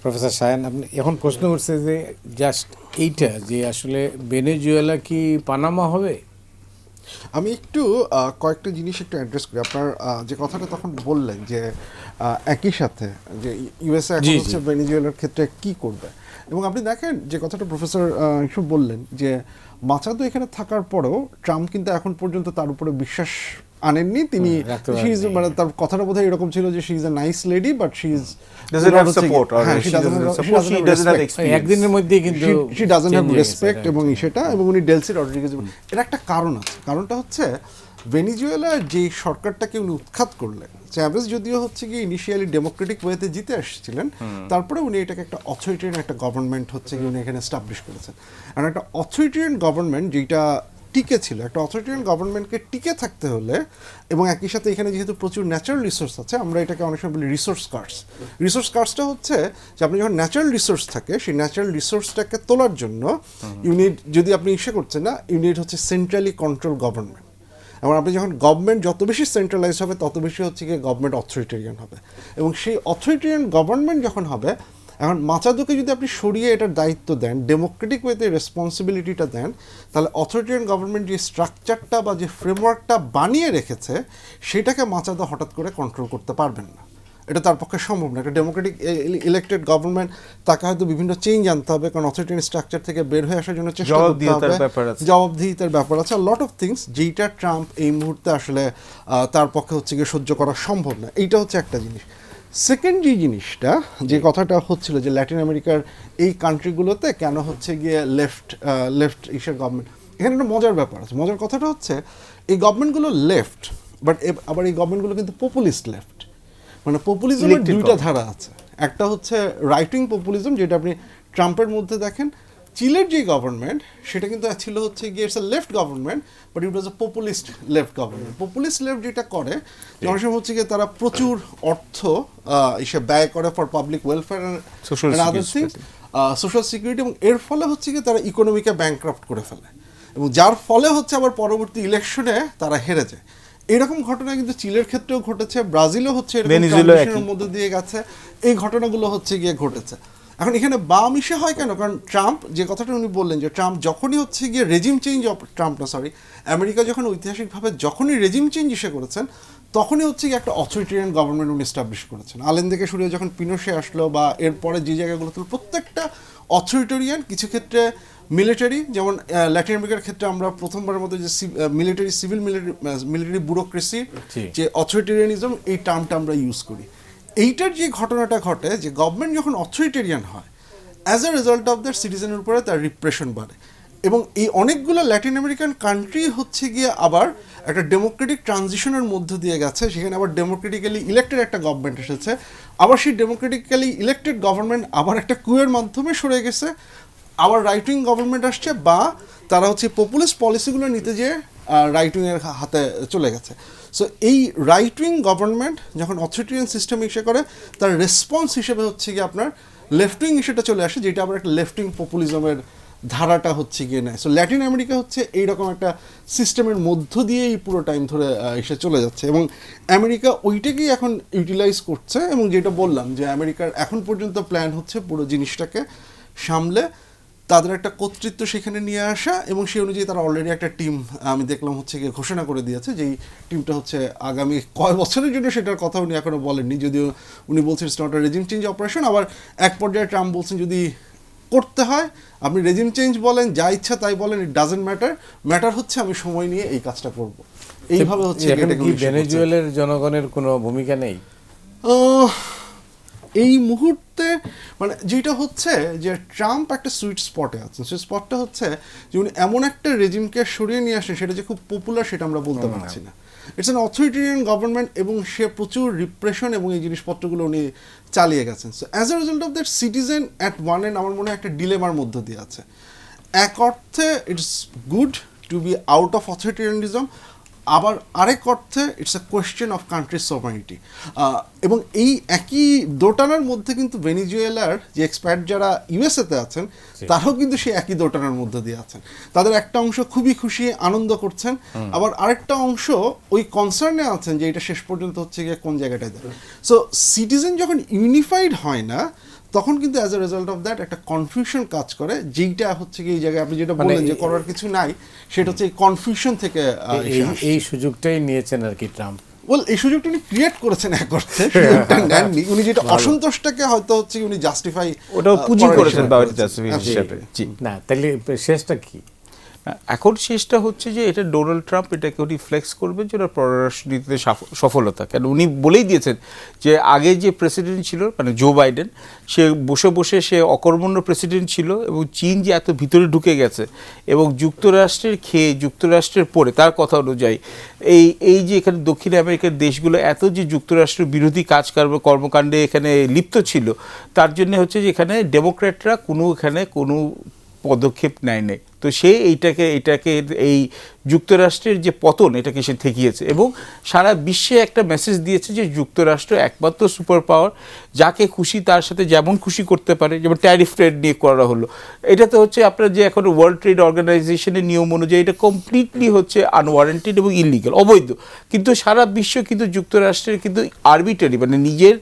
[SPEAKER 1] প্রফেসর শায়ান। আপনি এখন প্রশ্ন উঠছে যে জাস্ট এইটা যে আসলে ভেনেজুয়েলা কি পানামা হবে?
[SPEAKER 3] আমি একটু কয়েকটা জিনিস একটু অ্যাড্রেস করি। আপনার যে কথাটা তখন বললেন যে একই সাথে যে ইউএসএ এখন হচ্ছে ভেনেজুয়েলার ক্ষেত্রে কি করবে, এবং আপনি দেখেন যে কথাটা প্রফেসর ইসব বললেন যে মাচাদো এখানে থাকার পরেও ট্রাম্প কিন্তু এখন পর্যন্ত তার উপরে বিশ্বাস আনেননি। তিনি মানে তার কথাটা বোধহয় এরকম ছিল যে she is a nice lady but she is
[SPEAKER 1] একদিনের মধ্যেই কিন্তু
[SPEAKER 3] শি ডাজন্ট হ্যাভ রেসপেক্ট এবং সেটা, এবং উনি ডেলসি রড্রিগেজ। এর একটা কারণ আছে, কারণটা হচ্ছে ভেনিজুয়েলার যে সরকারটাকে উনি উৎখাত করলেন, চ্যাভেজ যদিও হচ্ছে কি ইনিশিয়ালি ডেমোক্রেটিক ওয়েতে জিতে আসছিলেন, তারপরে উনি এটাকে একটা অথরিটেরিয়ান একটা গভর্নমেন্ট হচ্ছে কি উনি এখানে এস্টাবলিশ করেছেন। আর একটা অথরিটেরিয়ান গভর্নমেন্ট যেটা টিকে ছিল, একটা অথরিটেরিয়ান গভর্নমেন্টকে টিকে থাকতে হলে, এবং একই সাথে এখানে যেহেতু প্রচুর ন্যাচারাল রিসোর্স আছে, আমরা এটাকে অনেক সময় বলি রিসোর্স কার্ডস। রিসোর্স কার্ডসটা হচ্ছে যে আপনি যখন ন্যাচারাল রিসোর্স থাকে, সেই ন্যাচারাল রিসোর্সটাকে তোলার জন্য ইউনিট, যদি আপনি ইসে করছেন না, ইউনিট হচ্ছে সেন্ট্রালি কন্ট্রোল গভর্নমেন্ট। এবং আপনি যখন গভর্নমেন্ট যত বেশি সেন্ট্রালাইজ হবে তত বেশি হচ্ছে গিয়ে গভর্নমেন্ট অথরিটেরিয়ান হবে, এবং সেই অথরিটেরিয়ান গভর্নমেন্ট যখন হবে, এখন মাচাদোকে যদি আপনি সরিয়ে এটার দায়িত্ব দেন, ডেমোক্রেটিক ওয়েতে রেসপন্সিবিলিটিটা দেন, তাহলে অথরিটেরিয়ান গভর্নমেন্ট যে স্ট্রাকচারটা বা যে ফ্রেমওয়ার্কটা বানিয়ে রেখেছে সেটাকে মাচাদো হঠাৎ করে কন্ট্রোল করতে পারবেন না। এটা তার পক্ষে সম্ভব না। একটা ডেমোক্রেটিক ইলেক্টেড গভর্নমেন্ট, তাকে হয়তো বিভিন্ন চেঞ্জ আনতে হবে, কারণ অথরিটেরিয়ান স্ট্রাকচার থেকে বের হয়ে আসার জন্য চেষ্টা করতে হবে, জবাবদিহিতার ব্যাপার আছে, লট অফ থিংস, যেইটা ট্রাম্প এই মুহূর্তে আসলে তার পক্ষে হচ্ছে গিয়ে সহ্য করা সম্ভব না। এইটা হচ্ছে একটা জিনিস। সেকেন্ড যে জিনিসটা, যে কথাটা হচ্ছিল যে ল্যাটিন আমেরিকার এই কান্ট্রিগুলোতে কেন হচ্ছে গিয়ে লেফট ইসের গভর্নমেন্ট, এখানে একটা মজার ব্যাপার আছে। মজার কথাটা হচ্ছে এই গভর্নমেন্টগুলো লেফট, বাট আবার এই গভর্নমেন্টগুলো কিন্তু পপুলিস্ট লেফট। মানে পপুলিজমের দুইটা ধারা আছে, একটা হচ্ছে রাইট উইং পপুলিজম, যেটা আপনি ট্রাম্পের মধ্যে দেখেন। চিলের যে গভর্নমেন্ট সেটা কিন্তু ছিল হচ্ছে গিয়ে it's a left government, but it was A populist left government. Populist left যেটা করে, অনেক সময় হচ্ছে গিয়ে তারা প্রচুর অর্থ ব্যয় করে for public welfare and other things, social security, এবং এর ফলে হচ্ছে গিয়ে তারা ইকোনমিকে ব্যাংক্রাফট করে ফেলে, এবং যার ফলে হচ্ছে আবার পরবর্তী ইলেকশনে তারা হেরে যায়। এরকম ঘটনা কিন্তু চিলের ক্ষেত্রেও ঘটেছে, ব্রাজিলও হচ্ছে এরকম মধ্যে দিয়ে গেছে, এই ঘটনাগুলো হচ্ছে গিয়ে ঘটেছে। এখন এখানে বাম ইসে হয় কেন? কারণ ট্রাম্প যে কথাটা উনি বললেন যে ট্রাম্প যখনই হচ্ছে গিয়ে রেজিম চেঞ্জ, আমেরিকা যখন ঐতিহাসিকভাবে যখনই রেজিম চেঞ্জ ইসে করেছেন, তখনই হচ্ছে গিয়ে একটা অথরিটেরিয়ান গভর্নমেন্ট উনি এস্টাবলিশ করেছেন। আলেন্দেকে সরিয়ে যখন পিনোশে আসলো বা এরপরে যে জায়গাগুলো ছিল, প্রত্যেকটা অথরিটেরিয়ান, কিছু ক্ষেত্রে মিলিটারি, যেমন ল্যাটিন আমেরিকার ক্ষেত্রে আমরা প্রথমবারের মতো যে মিলিটারি ব্যুরোক্রেসি, যে অথরিটেরিয়ানিজম, এই টার্মটা আমরা ইউজ করি। এইটার যে ঘটনাটা ঘটে, যে গভর্নমেন্ট যখন অথরিটেরিয়ান হয়, as a result of that সিটিজেনের উপরে তার রিপ্রেশন বাড়ে। এবং এই অনেকগুলো ল্যাটিন আমেরিকান কান্ট্রি হচ্ছে গিয়ে আবার একটা ডেমোক্রেটিক ট্রানজিশনের মধ্য দিয়ে গেছে, সেখানে আবার ডেমোক্রেটিক্যালি ইলেক্টেড একটা গভর্নমেন্ট এসেছে, আবার সেই ডেমোক্রেটিক্যালি ইলেক্টেড গভর্নমেন্ট আবার একটা কুয়ের মাধ্যমে সরে গেছে, আবার রাইট উইং গভর্নমেন্ট আসছে, বা তারা হচ্ছে পপুলিস্ট পলিসিগুলো নিতে যেয়ে রাইট উইংয়ের হাতে চলে গেছে। সো এই রাইট উইং গভর্নমেন্ট যখন অথরিটেরিয়ান সিস্টেম ইস্যু করে তার রেসপন্স হিসেবে হচ্ছে গিয়ে আপনার লেফট উইং ইস্যুটা চলে আসে, যেটা আবার একটা লেফট উইং পপুলিজমের ধারাটা হচ্ছে গিয়ে নেয়। সো ল্যাটিন আমেরিকা হচ্ছে এইরকম একটা সিস্টেমের মধ্য দিয়েই পুরো টাইম ধরে এসে চলে যাচ্ছে, এবং আমেরিকা ওইটাকেই এখন ইউটিলাইজ করছে। এবং যেটা বললাম যে আমেরিকার এখন পর্যন্ত প্ল্যান হচ্ছে পুরো জিনিসটাকে সামলে তাদের একটা কর্তৃত্ব সেখানে নিয়ে আসা, এবং সেই অনুযায়ী তারা অলরেডি একটা টিম আমি দেখলাম হচ্ছে গিয়ে ঘোষণা করে দিয়েছে, যেই টিমটা হচ্ছে আগামী কয় বছরের জন্য সেটার কথা উনি এখনও বলেননি, যদিও উনি বলছেন it's not a regime change operation. আবার এক পর্যায়ে ট্রাম্প বলছেন যদি করতে হয় আপনি রেজিম চেঞ্জ বলেন, যা ইচ্ছা তাই বলেন, ইট ডাজেন্ট ম্যাটার হচ্ছে আমি সময় নিয়ে এই কাজটা করব। এইভাবে হচ্ছে
[SPEAKER 1] এখানে কি ভেনেজুয়েলার জনগণের কোনো ভূমিকা নেই
[SPEAKER 3] এই মুহূর্তে? মানে যেটা হচ্ছে যে ট্রাম্প একটা সুইট স্পটে আছেন। সুইট স্পটটা হচ্ছে যে উনি এমন একটা রেজিমকে সরিয়ে নিয়ে আসেন সেটা যে খুব পপুলার সেটা আমরা বলতে পারছি না। ইটস অ্যান অথরিটেরিয়ান গভর্নমেন্ট, এবং সে প্রচুর রিপ্রেশন এবং এই জিনিসপত্রগুলো উনি চালিয়ে গেছেন। So as a result of that citizen at one end আমার মনে হয় একটা ডিলেমার মধ্য দিয়ে আছে। এক অর্থে it's good to be out of authoritarianism, আবার আরেক অর্থে it's a question of country's sovereignty. এবং এই একই দোটানার মধ্যে কিন্তু ভেনিজুয়েলার যে এক্সপার্ট যারা ইউএসএতে আছেন তারাও কিন্তু সেই একই দোটানার মধ্যে দিয়ে আছেন। তাদের একটা অংশ খুবই খুশি আনন্দ করছেন, আবার আরেকটা অংশ ওই কনসার্নে আছেন যে এটা শেষ পর্যন্ত হচ্ছে গিয়ে কোন জায়গাটায় দেয়। সো সিটিজেন যখন ইউনিফাইড হয় না তখন কিন্তু as a result of that একটা কনফিউশন কাজ করে, যেইটা হচ্ছে কি এই জায়গায় আপনি যেটা বললেন যে করার কিছু নাই, সেটা হচ্ছে এই কনফিউশন থেকে
[SPEAKER 1] এই সুযোগটাই নিয়েছেন আর কি ট্রাম্প।
[SPEAKER 3] এই সুযোগটা উনি ক্রিয়েট করেছেন এক অর্থে, সুযোগটা নেননি উনি, যেটা অসন্তোষটাকে হয়তো হচ্ছে উনি জাস্টিফাই
[SPEAKER 2] ওটাও পুঁজি করেছেন হিসেবে। জি
[SPEAKER 1] না তাহলে শেষটা কি?
[SPEAKER 2] এখন শেষটা হচ্ছে যে এটা ডোনাল্ড ট্রাম্প এটাকে উনি ফ্লেক্স করবেন যে ওনার পররাষ্ট্রনীতিতে সফলতা। কেন উনি বলেই দিয়েছেন যে আগে যে প্রেসিডেন্ট ছিল মানে জো বাইডেন, সে বসে বসে সে অকর্মণ্য প্রেসিডেন্ট ছিল, এবং চীন যে এত ভিতরে ঢুকে গেছে এবং যুক্তরাষ্ট্রের খেয়ে যুক্তরাষ্ট্রের পরে তার কথা অনুযায়ী এই যে এখানে দক্ষিণ আমেরিকার দেশগুলো এত যে যুক্তরাষ্ট্র বিরোধী কর্মকাণ্ডে এখানে লিপ্ত ছিল, তার জন্য হচ্ছে যে এখানে ডেমোক্র্যাটরা কোনো পদক্ষেপ নেয় নাই। তো সে এইটাকে এই যুক্তরাষ্ট্রের যে পতন এটাকে সে ঠেকিয়েছে, এবং সারা বিশ্বে একটা মেসেজ দিয়েছে যে যুক্তরাষ্ট্র একমাত্র সুপার পাওয়ার, যাকে খুশি তার সাথে যেমন খুশি করতে পারে। যেমন ট্যারিফ ট্রেড নিয়ে করা হলো, এটা তো হচ্ছে আপনার যে এখন ওয়ার্ল্ড ট্রেড অর্গানাইজেশনের নিয়ম অনুযায়ী এটা কমপ্লিটলি হচ্ছে আনওয়ারেন্টেড এবং ইলিগাল, অবৈধ। কিন্তু সারা বিশ্ব কিন্তু যুক্তরাষ্ট্রের কিন্তু আরবিটারি মানে নিজের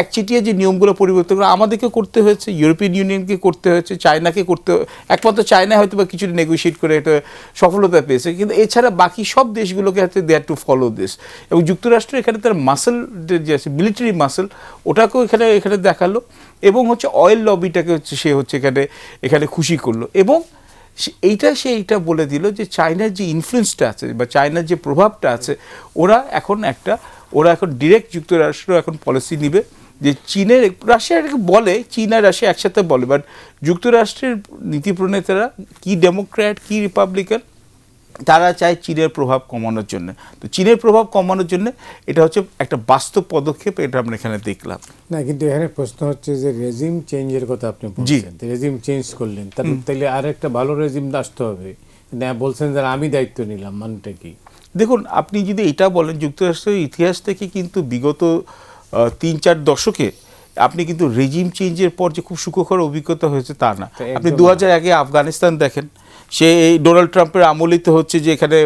[SPEAKER 2] একচেটিয়া যে নিয়মগুলো পরিবর্তন করে আমাদেরকে করতে হয়েছে, ইউরোপিয়ান ইউনিয়নকে করতে হয়েছে, চায়নাকে করতে, একমাত্র চায়না হয়তো বা কিছু নেগোশিয়েট করে এটা সফলতা পেয়েছে, কিন্তু এছাড়া বাকি সব দেশগুলোকে হচ্ছে they have to follow this. এবং যুক্তরাষ্ট্র এখানে তার মাসেল যে আছে মিলিটারি মাসেল, ওটাকেও এখানে দেখালো, এবং হচ্ছে অয়েল লবিটাকে হচ্ছে সে হচ্ছে এখানে খুশি করলো। এবং এইটা বলে দিল যে চায়নার যে ইনফ্লুয়েন্সটা আছে বা চায়নার যে প্রভাবটা আছে, ওরা এখন ডিরেক্ট যুক্তরাষ্ট্র এখন পলিসি নিবে যে চীনের, রাশিয়া বলে, চীন আর রাশিয়া একসাথে বলে, বাট যুক্তরাষ্ট্রের নীতি প্রণেতারা কি ডেমোক্র্যাট কি রিপাবলিকান, তারা চায় চীনের প্রভাব কমানোর জন্য। তো চীনের প্রভাব কমানোর জন্য এটা হচ্ছে একটা বাস্তব পদক্ষেপ, এটা আমরা এখানে দেখলাম।
[SPEAKER 1] না কিন্তু এখানে প্রশ্ন হচ্ছে যে রেজিম চেঞ্জের কথা আপনি বলছেন, রেজিম চেঞ্জ করলেন, তাহলে আর একটা ভালো রেজিম আসতে হবে না, বলছেন যে আমি দায়িত্ব নিলাম, মানটা কি?
[SPEAKER 2] দেখুন, আপনি যদি এটা বলেন, যুক্তরাষ্ট্রের ইতিহাস থেকে কিন্তু বিগত 3-4 দশকে আপনি কিন্তু রেজিম চেঞ্জের পর যে খুব সুখকর অভিজ্ঞতা হয়েছে তা না। আপনি 2001 আফগানিস্তান দেখেন, সে এই ডোনাল্ড ট্রাম্পের আমলিত হচ্ছে যে এখানে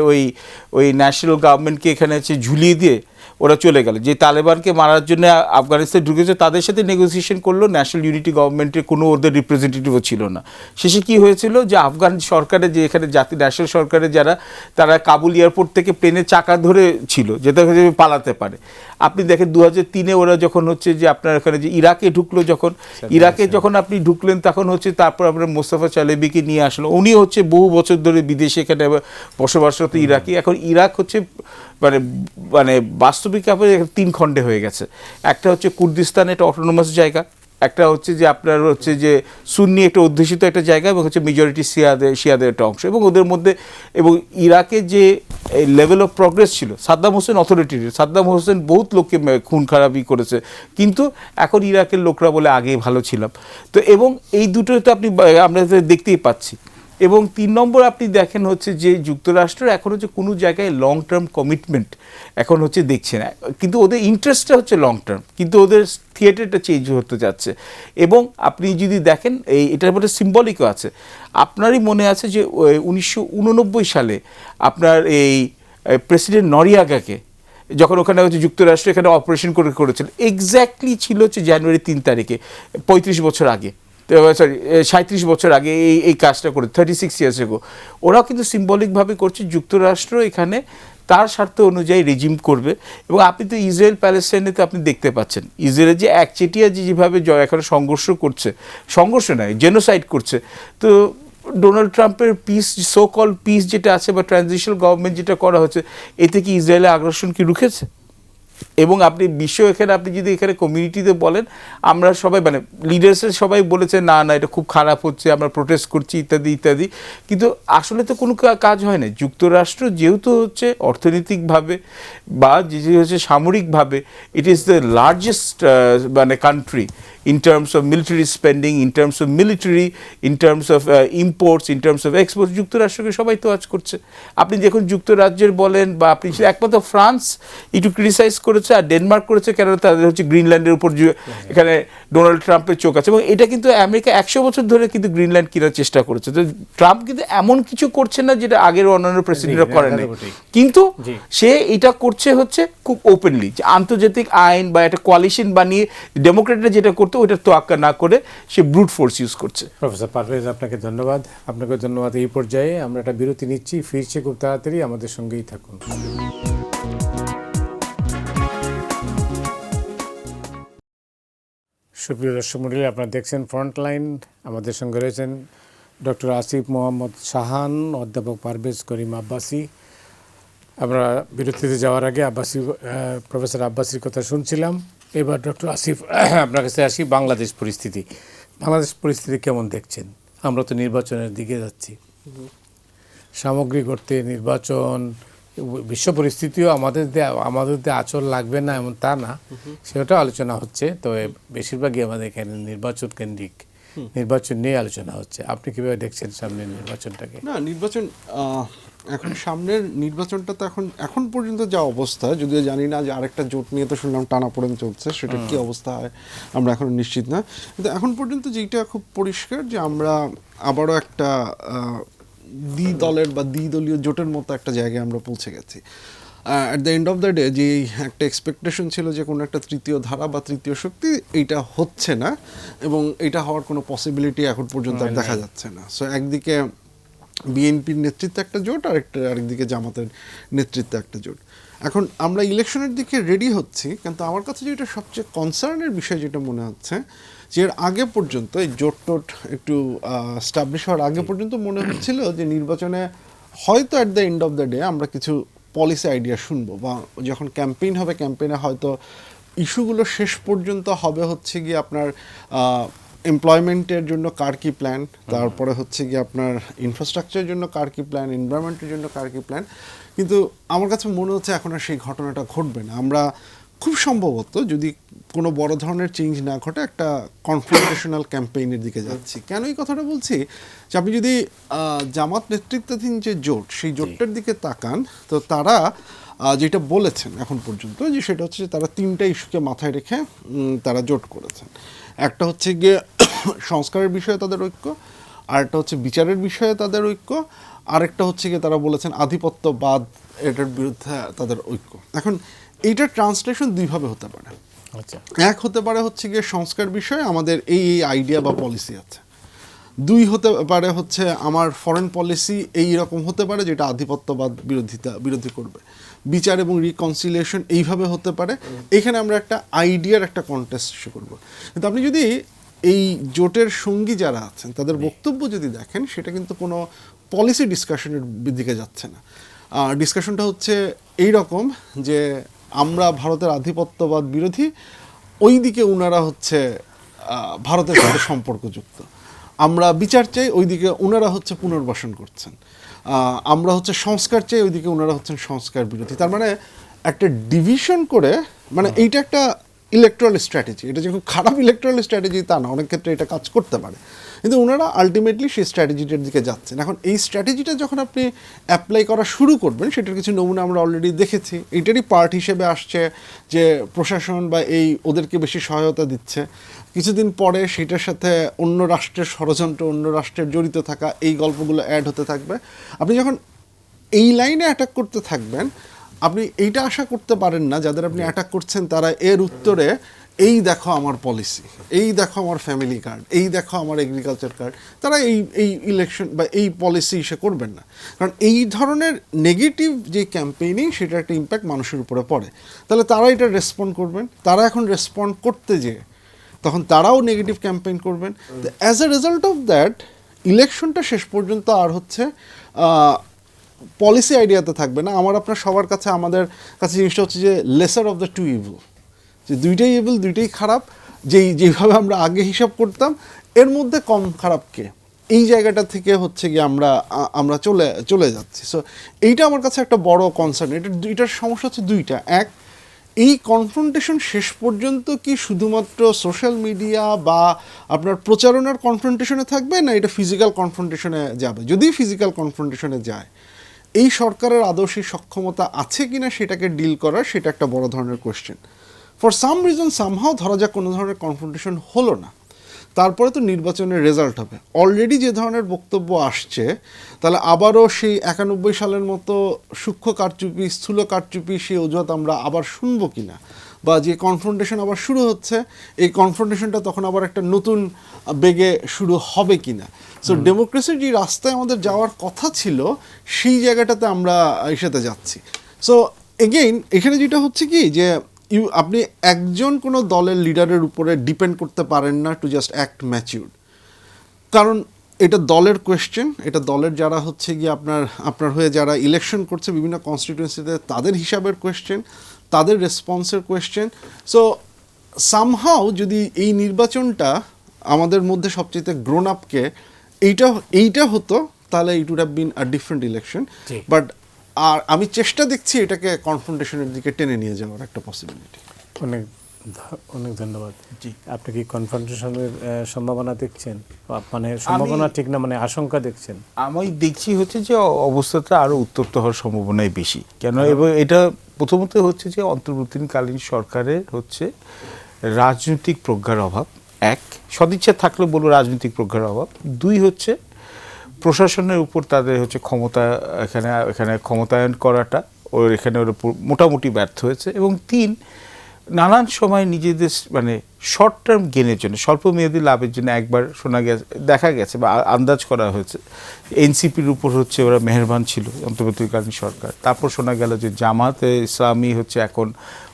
[SPEAKER 2] ওই ন্যাশনাল গভর্নমেন্টকে এখানে হচ্ছে ঝুলিয়ে দিয়ে ওরা চলে গেল, যে তালেবানকে মারার জন্য আফগানিস্তান ঢুকেছে তাদের সাথে নেগোসিয়েশন করলো, ন্যাশনাল ইউনিটি গভর্নমেন্টের কোনো ওদের রিপ্রেজেন্টেটিভও ছিল না। শেষে কি হয়েছিল যে আফগান সরকারের যে এখানে ন্যাশনাল সরকারের তারা কাবুল এয়ারপোর্ট থেকে প্লেনের চাকা ধরে ছিল যেটা পালাতে পারে। আপনি দেখেন 2003 ওরা যখন হচ্ছে যে আপনার এখানে যে ইরাকে ঢুকলো, যখন আপনি ঢুকলেন তখন হচ্ছে তারপর আপনার মোস্তফা চালেবিকে নিয়ে আসলো, উনি হচ্ছে বহু বছর ধরে বিদেশে এখানে বসবাসরত ইরাকি। এখন ইরাক হচ্ছে মানে বাস্তবিক আপনার 3 খণ্ডে হয়ে গেছে। একটা হচ্ছে কুর্দিস্তান, এটা অটোনোমাস জায়গা, একটা হচ্ছে যে আপনার হচ্ছে যে সুন্নি একটা অধ্যুষিত একটা জায়গা, এবং হচ্ছে মেজরিটি শিয়াদের একটা অংশ, এবং ওদের মধ্যে এবং ইরাকে যে লেভেল অফ প্রগ্রেস ছিল সাদ্দাম হোসেন অথরিটির, সাদ্দাম হোসেন বহুত লোককে খুন খারাপি করেছে, কিন্তু এখন ইরাকের লোকরা বলে আগেই ভালো ছিলাম। তো এবং এই দুটোই তো আমরা দেখতেই পাচ্ছি এবং 3 নম্বর আপনি দেখেন হচ্ছে যে যুক্তরাষ্ট্র এখন হচ্ছে কোনো জায়গায় লং টার্ম কমিটমেন্ট এখন হচ্ছে দেখছে না, কিন্তু ওদের ইন্টারেস্টটা হচ্ছে লং টার্ম, কিন্তু ওদের থিয়েটারটা চেঞ্জ হতে যাচ্ছে। এবং আপনি যদি দেখেন এটার মধ্যে সিম্বলিকও আছে। আপনারই মনে আছে যে 1989 সালে আপনার এই প্রেসিডেন্ট নরিয়াগাকে যখন ওখানে হচ্ছে যুক্তরাষ্ট্র এখানে অপারেশন করেছিল, এক্স্যাক্টলি ছিল হচ্ছে জানুয়ারি 3 তারিখে 35 বছর আগে, সরি 37 বছর আগে এই কাজটা করে, 36 ইয়ার্স এগো। ওরাও কিন্তু সিম্বলিকভাবে করছে, যুক্তরাষ্ট্র এখানে তার স্বার্থ অনুযায়ী রেজিম করবে। এবং আপনি তো ইসরায়েল প্যালেস্টাইনে তো আপনি দেখতে পাচ্ছেন ইসরায়েলের যে একচেটিয়া যেভাবে এখানে সংঘর্ষ করছে, সংঘর্ষ নয় জেনোসাইড করছে, তো ডোনাল্ড ট্রাম্পের পিস, সো কল পিস যেটা আছে বা ট্রানজিশনাল গভর্নমেন্ট যেটা করা হচ্ছে, এতে কি ইসরায়েলের আগ্রাসন কি রুখেছে? এবং আপনি এখানে আপনি যদি এখানে কমিউনিটিতে বলেন, আমরা সবাই মানে লিডার্সের সবাই বলেছে না না এটা খুব খারাপ হচ্ছে, আমরা প্রোটেস্ট করছি ইত্যাদি ইত্যাদি, কিন্তু আসলে তো কোনো কাজ হয় না। যুক্তরাষ্ট্র যেহেতু হচ্ছে অর্থনৈতিকভাবে বা যে হচ্ছে সামরিকভাবে ইট ইজ দ্য লার্জেস্ট মানে country in terms of military spending, in terms of military, in terms of imports, in terms of exports, যুক্তরাষ্ট্রকে সবাই তো আজ করছে। আপনি দেখুন যুক্তরাজ্যের বলেন বা আপনি একমাত্র ফ্রান্স একটু ক্রিটিসাইজ করেছে আর ডেনমার্ক করেছে, কেন তাদের হচ্ছে গ্রিনল্যান্ডের উপর এখানে ডোনাল্ড ট্রাম্পের চোখ আছে। এবং এটা কিন্তু আমেরিকা 100 বছর ধরে কিন্তু গ্রিনল্যান্ড কেনার চেষ্টা করেছে। তো ট্রাম্প কিন্তু এমন কিছু করছে না যেটা আগের অন্যান্য প্রেসিডেন্টরা করেন, কিন্তু সে এটা করছে হচ্ছে খুব ওপেনলি, যে আন্তর্জাতিক আইন বা একটা কোয়ালিশন বানিয়ে ডেমোক্রেটরা যেটা করতে ওইটা তোয়াক্কা না করে সে ব্রুট ফোর্স ইউজ করছে।
[SPEAKER 1] প্রফেসর পারভেজ আপনাকে ধন্যবাদ। আপনাকে ধন্যবাদ। এই পর্যায়ে আমরা একটা বিরতি নিচ্ছি, ফিরছে খুব তাড়াতাড়ি, আমাদের সঙ্গেই থাকুন। সুপ্রিয় দর্শক মণ্ডলী, আপনারা দেখছেন ফ্রন্টলাইন। আমাদের সঙ্গে রয়েছেন ডক্টর আসিফ মোহাম্মদ শাহান, অধ্যাপক পারভেজ করিম আব্বাসী। আমরা বিরতিতে যাওয়ার আগে প্রফেসর আব্বাসীর কথা শুনছিলাম। এবার ডক্টর আসিফ, আপনার কাছে আসি। বাংলাদেশ পরিস্থিতি কেমন দেখছেন? আমরা তো নির্বাচনের দিকে যাচ্ছি, সামগ্রিক অর্থে নির্বাচন, বিশ্ব পরিস্থিতিও আমাদের দিয়ে আচরণ লাগবে না এমন তা না, সেটাও আলোচনা হচ্ছে। তো বেশিরভাগই আমাদের এখানে নির্বাচন কেন্দ্রিক, নির্বাচন নিয়ে আলোচনা হচ্ছে। আপনি কিভাবে দেখছেন সামনের নির্বাচনটাকে?
[SPEAKER 3] না, নির্বাচন এখন সামনের নির্বাচনটা তো এখন পর্যন্ত যা অবস্থা, যদিও জানি না যে আরেকটা জোট নিয়ে তো শুনলাম টানাপোড়েন চলছে, সেটা কি অবস্থা হয় আমরা এখন নিশ্চিত না। কিন্তু এখন পর্যন্ত যেটা খুব পরিষ্কার যে আমরা আবারও একটা দ্বিদলের বা দ্বিদলীয় জোটের মতো একটা জায়গায় আমরা পৌঁছে গেছি। At the end of the day যে একটা এক্সপেকটেশন ছিল যে কোনো একটা তৃতীয় ধারা বা তৃতীয় শক্তি, এইটা হচ্ছে না এবং এটা হওয়ার কোনো পসিবিলিটি এখন পর্যন্ত আর দেখা যাচ্ছে না। সো একদিকে বিএনপির নেতৃত্বে একটা জোট, আরেকদিকে জামাতের নেতৃত্বে একটা জোট। এখন আমরা ইলেকশনের দিকে রেডি হচ্ছি, কিন্তু আমার কাছে যেটা সবচেয়ে কনসার্নের বিষয় যেটা মনে হচ্ছে যে এর আগে পর্যন্ত এই জোট টোট একটু স্টাবলিশ হওয়ার আগে পর্যন্ত মনে হচ্ছিল যে নির্বাচনে হয়তো at the end of the day আমরা কিছু পলিসি আইডিয়া শুনবো, বা যখন ক্যাম্পেইন হবে ক্যাম্পেইনে হয়তো ইস্যুগুলো শেষ পর্যন্ত হবে হচ্ছে গিয়ে আপনার এমপ্লয়মেন্টের জন্য কার কি প্ল্যান, তারপরে হচ্ছে গিয়ে আপনার ইনফ্রাস্ট্রাকচারের জন্য কার কি প্ল্যান, এনভায়রনমেন্টের জন্য কার কি প্ল্যান। কিন্তু আমার কাছে মনে হচ্ছে এখন আর সেই ঘটনাটা ঘটবে না। আমরা খুব সম্ভবত যদি কোনো বড় ধরনের চেঞ্জ না ঘটে একটা কনফ্রন্টেশনাল ক্যাম্পেইনের দিকে যাচ্ছি। কেন এই কথাটা বলছি যে আপনি যদি জামাত নেতৃত্বাধীন যে জোট, সেই জোটটার দিকে তাকান, তো তারা যেটা বলেছেন এখন পর্যন্ত যে সেটা হচ্ছে তারা 3টা ইস্যুকে মাথায় রেখে তারা জোট করেছেন। একটা হচ্ছে গিয়ে সংস্কারের বিষয়ে তাদের ঐক্য, আরেকটা হচ্ছে বিচারের বিষয়ে তাদের ঐক্য, আরেকটা হচ্ছে গিয়ে তারা বলেছেন আধিপত্যবাদ, এটার বিরুদ্ধে তাদের ঐক্য। এখন এইটার ট্রান্সলেশন দুইভাবে হতে পারে।
[SPEAKER 1] আচ্ছা,
[SPEAKER 3] এক হতে পারে হচ্ছে গিয়ে সংস্কার বিষয়ে আমাদের এই আইডিয়া বা পলিসি আছে, 2 হতে পারে হচ্ছে আমার ফরেন পলিসি এই রকম হতে পারে যেটা আধিপত্যবাদ বিরোধী করবে, বিচার এবং রিকনসিলিয়েশন এইভাবে হতে পারে। এখানে আমরা একটা আইডিয়ার একটা কন্টেস্ট করবো। কিন্তু আপনি যদি এই জোটের সঙ্গী যারা আছেন তাদের বক্তব্য যদি দেখেন, সেটা কিন্তু কোনো পলিসি ডিসকাশনের দিকে যাচ্ছে না। ডিসকাশনটা হচ্ছে এই রকম যে আমরা ভারতের আধিপত্যবাদ বিরোধী, ওই দিকে ওনারা হচ্ছে ভারতের সাথে সম্পর্কযুক্ত। আমরা বিচার চাই, ওইদিকে ওনারা হচ্ছে পুনর্বাসন করছেন। আমরা হচ্ছে সংস্কার চাই, ওইদিকে ওনারা হচ্ছেন সংস্কার বিরোধী। তার মানে একটা ডিভিশন করে, মানে এইটা একটা ইলেকট্রাল স্ট্র্যাটেজি। এটা যে খুব খারাপ ইলেকট্রাল স্ট্র্যাটেজি তা না, অনেক ক্ষেত্রে এটা কাজ করতে পারে। কিন্তু ওনারা আলটিমেটলি সেই স্ট্র্যাটেজিটার দিকে যাচ্ছেন। এখন এই স্ট্র্যাটেজিটা যখন আপনি অ্যাপ্লাই করা শুরু করবেন, সেটার কিছু নমুনা আমরা অলরেডি দেখেছি। এটারই পার্ট হিসেবে আসছে যে প্রশাসন বা এই ওদেরকে বেশি সহায়তা দিচ্ছে। কিছুদিন পরে সেটার সাথে অন্য রাষ্ট্রের ষড়যন্ত্র, অন্য রাষ্ট্রের জড়িত থাকা এই গল্পগুলো অ্যাড হতে থাকবে। আপনি যখন এই লাইনে অ্যাটাক করতে থাকবেন, আপনি এইটা আশা করতে পারেন না যাদের আপনি অ্যাটাক করছেন তারা এর উত্তরে এই দেখো আমার পলিসি, এই দেখো আমার ফ্যামিলি কার্ড, এই দেখো আমার এগ্রিকালচার কার্ড, তারা এই ইলেকশন বা এই পলিসি সে করবেন না। কারণ এই ধরনের নেগেটিভ যে ক্যাম্পেইনিং, সেটা একটা ইম্প্যাক্ট মানুষের উপরে পড়ে। তাহলে তারা এটা রেসপন্ড করবেন। তারা এখন রেসপন্ড করতে যেয়ে তখন তারাও নেগেটিভ ক্যাম্পেইন করবেন। As a result of that, ইলেকশনটা শেষ পর্যন্ত আর হচ্ছে পলিসি আইডিয়াতে থাকবে না। আমার আপনার সবার কাছে, আমাদের কাছে জিনিসটা হচ্ছে যে lesser of the two evil, যে দুইটাই ইভিল, দুইটাই খারাপ। যেভাবে আমরা আগে হিসাব করতাম, এর মধ্যে কম খারাপ কে, এই জায়গাটা থেকে হচ্ছে গিয়ে আমরা চলে যাচ্ছি। সো এইটা আমার কাছে একটা বড় কনসার্ন। এটার সমস্যা হচ্ছে দুইটা। এক, এই কনফ্রন্টেশন শেষ পর্যন্ত কি শুধুমাত্র সোশ্যাল মিডিয়া বা আপনার প্রচারণার কনফ্রন্টেশনে থাকবে, না এটা ফিজিক্যাল কনফ্রন্টেশনে যাবে? যদি ফিজিক্যাল কনফ্রন্টেশনে যায়, এই সরকারের আদৌ সেই সক্ষমতা আছে কিনা সেটাকে ডিল করার, সেটা একটা বড় ধরনের question. For some reason somehow ধরা যাক কোনো ধরনের কনফ্রন্টেশন হলো না, তারপরে তো নির্বাচনের রেজাল্ট হবে। অলরেডি যে ধরনের বক্তব্য আসছে, তাহলে আবারও সেই 91 সালের মতো সূক্ষ্ম কারচুপি, স্থূল কারচুপি, সেই অজুহাত আমরা আবার শুনবো কিনা, বা যে কনফ্রন্টেশন আবার শুরু হচ্ছে, এই কনফ্রন্টেশনটা তখন আবার একটা নতুন বেগে শুরু হবে কিনা। সো ডেমোক্রেসির যে রাস্তায় আমাদের যাওয়ার কথা ছিল, সেই জায়গাটাতে আমরা এসেতে যাচ্ছি। সো এগেইন এখানে যেটা হচ্ছে কি, যে আপনি একজন কোনো দলের লিডারের উপরে ডিপেন্ড করতে পারেন না টু জাস্ট অ্যাক্ট ম্যাচিউরড। কারণ এটা দলের কোয়েশ্চেন, এটা দলের যারা হচ্ছে গিয়ে আপনার হয়ে যারা ইলেকশন করছে বিভিন্ন কনস্টিটিউয়েন্সিতে, তাদের হিসাবের কোয়েশ্চেন, তাদের রেসপন্সের কোয়েশ্চেন। সো সামহাও যদি এই নির্বাচনটা আমাদের মধ্যে সবচেয়ে গ্রোন আপকে এইটা হতো, তাহলে it would have been a different election. But আর আমি চেষ্টা দেখছি এটাকে কনফ্রন্টেশনের দিকে টেনে নিয়ে যাওয়ার একটা পসিবিলিটি।
[SPEAKER 1] অনেক অনেক ধন্যবাদ। জি, আপনি কি কনফ্রন্টেশনের সম্ভাবনা দেখছেন? মানে সম্ভাবনা ঠিক না, মানে আশঙ্কা দেখছেন?
[SPEAKER 2] আমি দেখছি হচ্ছে যে অবস্থাটা আরও উত্তপ্ত হওয়ার সম্ভাবনাই বেশি। কেন? এবং এটা প্রথমত হচ্ছে যে অন্তর্বর্তীকালীন সরকারের হচ্ছে রাজনৈতিক প্রজ্ঞার অভাব। এক, সদিচ্ছা থাকলেও বলবো রাজনৈতিক প্রজ্ঞার অভাব। দুই হচ্ছে প্রশাসনের উপর তাদের হচ্ছে ক্ষমতা, এখানে ক্ষমতায়ন করাটা এখানে ওরা মোটামুটি ব্যর্থ হয়েছে। এবং তিন, নানান সময় নিজেদের মানে শর্ট টার্ম গেনের জন্য, স্বল্প মেয়াদী লাভের জন্য একবার দেখা গেছে বা আন্দাজ করা হয়েছে এনসিপির উপর হচ্ছে ওরা মেহেরবান ছিল অন্তর্বর্তীকালীন সরকার। তারপর শোনা গেল যে জামাতে ইসলামী হচ্ছে এখন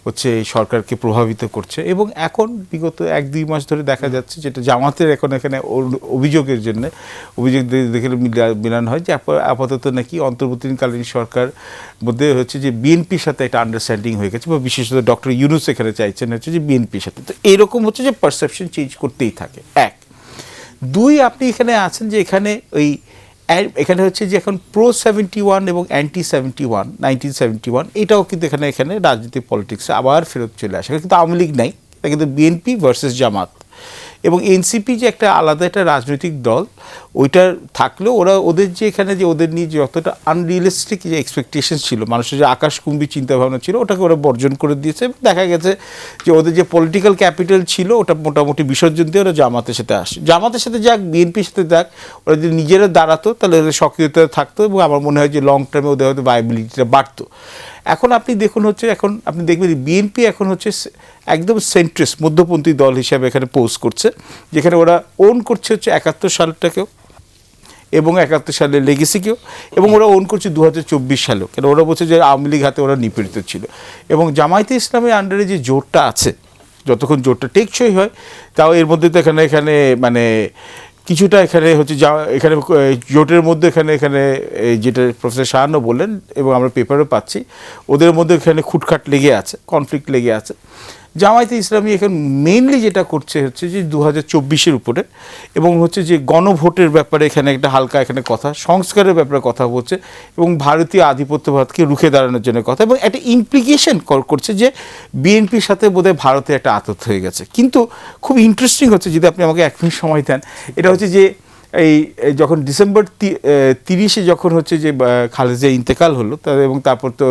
[SPEAKER 2] হচ্ছে এই সরকারকে প্রভাবিত করছে। এবং এখন বিগত 1-2 মাস ধরে দেখা যাচ্ছে যেটা জামাতের এখন এখানে অভিযোগের জন্য অভিযোগ দেখে মিলান হয় যে আপাতত নাকি অন্তর্বর্তীকালীন সরকার মধ্যে হচ্ছে যে বিএনপির সাথে একটা আন্ডারস্ট্যান্ডিং হয়ে গেছে, বা বিশেষত ডক্টর ইউনূস এখানে চাইছেন হচ্ছে যে বিএনপির সাথে। তো এইরকম হচ্ছে যে পারসেপশন চেঞ্জ করতেই থাকে। এক, দুই, আপনি এখানে আছেন যে এখানে হচ্ছে যে এখন প্রো 71 এবং অ্যান্টি 71, 1971, এটাও কিন্তু এখানে রাজনীতি পলিটিক্সে আবার ফেরত চলে আসে। কিন্তু আওয়ামী লীগ নাই, এটা কিন্তু বিএনপি ভার্সেস জামাত। এবং এনসিপি যে একটা আলাদা একটা রাজনৈতিক দল, ওইটা থাকলেও ওদের যে এখানে যে ওদের নিয়ে যতটা আনরিয়েলিস্টিক যে এক্সপেকটেশন ছিল, মানুষের যে আকাশকুম্বী চিন্তাভাবনা ছিল, ওটাকে ওরা বর্জন করে দিয়েছে। দেখা গেছে যে ওদের যে পলিটিক্যাল ক্যাপিটাল ছিল, ওটা মোটামুটি বিসর্জন দিয়ে ওরা জামাতের সাথে আসে। জামাতের সাথে যাক, বিএনপির সাথে যাক, ওরা যদি নিজেরা দাঁড়াতো তাহলে ওদের সক্রিয়তা থাকতো, এবং আমার মনে হয় যে লং টার্মে ওদের হয়তো ভায়াবিলিটিটা বাড়তো। এখন আপনি দেখুন হচ্ছে, এখন আপনি দেখবেন বিএনপি এখন হচ্ছে একদম সেন্ট্রিস্ট মধ্যপন্থী দল হিসাবে এখানে পোজ করছে, যেখানে ওরা ওন করছে হচ্ছে 71 সালটাকেও এবং 71 সালের লেগেসিকেও, এবং ওরা ওন করছে 2024 সালেও। কেন? ওরা বলছে যে আওয়ামী লীগ হাতে ওরা নিপীড়িত ছিল। এবং জামায়াতে ইসলামের আন্ডারে যে জোটটা আছে, যতক্ষণ জোটটা টেকসই হয়, তাও এর মধ্যে তো এখানে মানে কিছুটা এখানে হচ্ছে এখানে জোটের মধ্যে এখানে যেটা প্রফেসর শাহানও বললেন এবং আমরা পেপারও পাচ্ছি, ওদের মধ্যে এখানে খুটখাট লেগে আছে, কনফ্লিক্ট লেগে আছে। জামায়াতে ইসলামী এখন মেইনলি যেটা করছে হচ্ছে যে 2024-এর উপরে, এবং হচ্ছে যে গণভোটের ব্যাপারে এখানে একটা হালকা এখানে কথা, সংস্কারের ব্যাপারে কথা বলছে, এবং ভারতীয় আধিপত্যবাদকে রুখে দাঁড়ানোর জন্য কথা, এবং একটা ইমপ্লিকেশন করছে যে বিএনপির সাথে বোধহয় ভারতের একটা আতত হয়ে গেছে। কিন্তু খুব ইন্টারেস্টিং হচ্ছে, যদি আপনি আমাকে 1 মিনিট সময় দেন, এটা হচ্ছে যে এই যখন ডিসেম্বর 30-এ যখন হচ্ছে যে খালেদা ইন্তেকাল হলো, এবং তারপর তো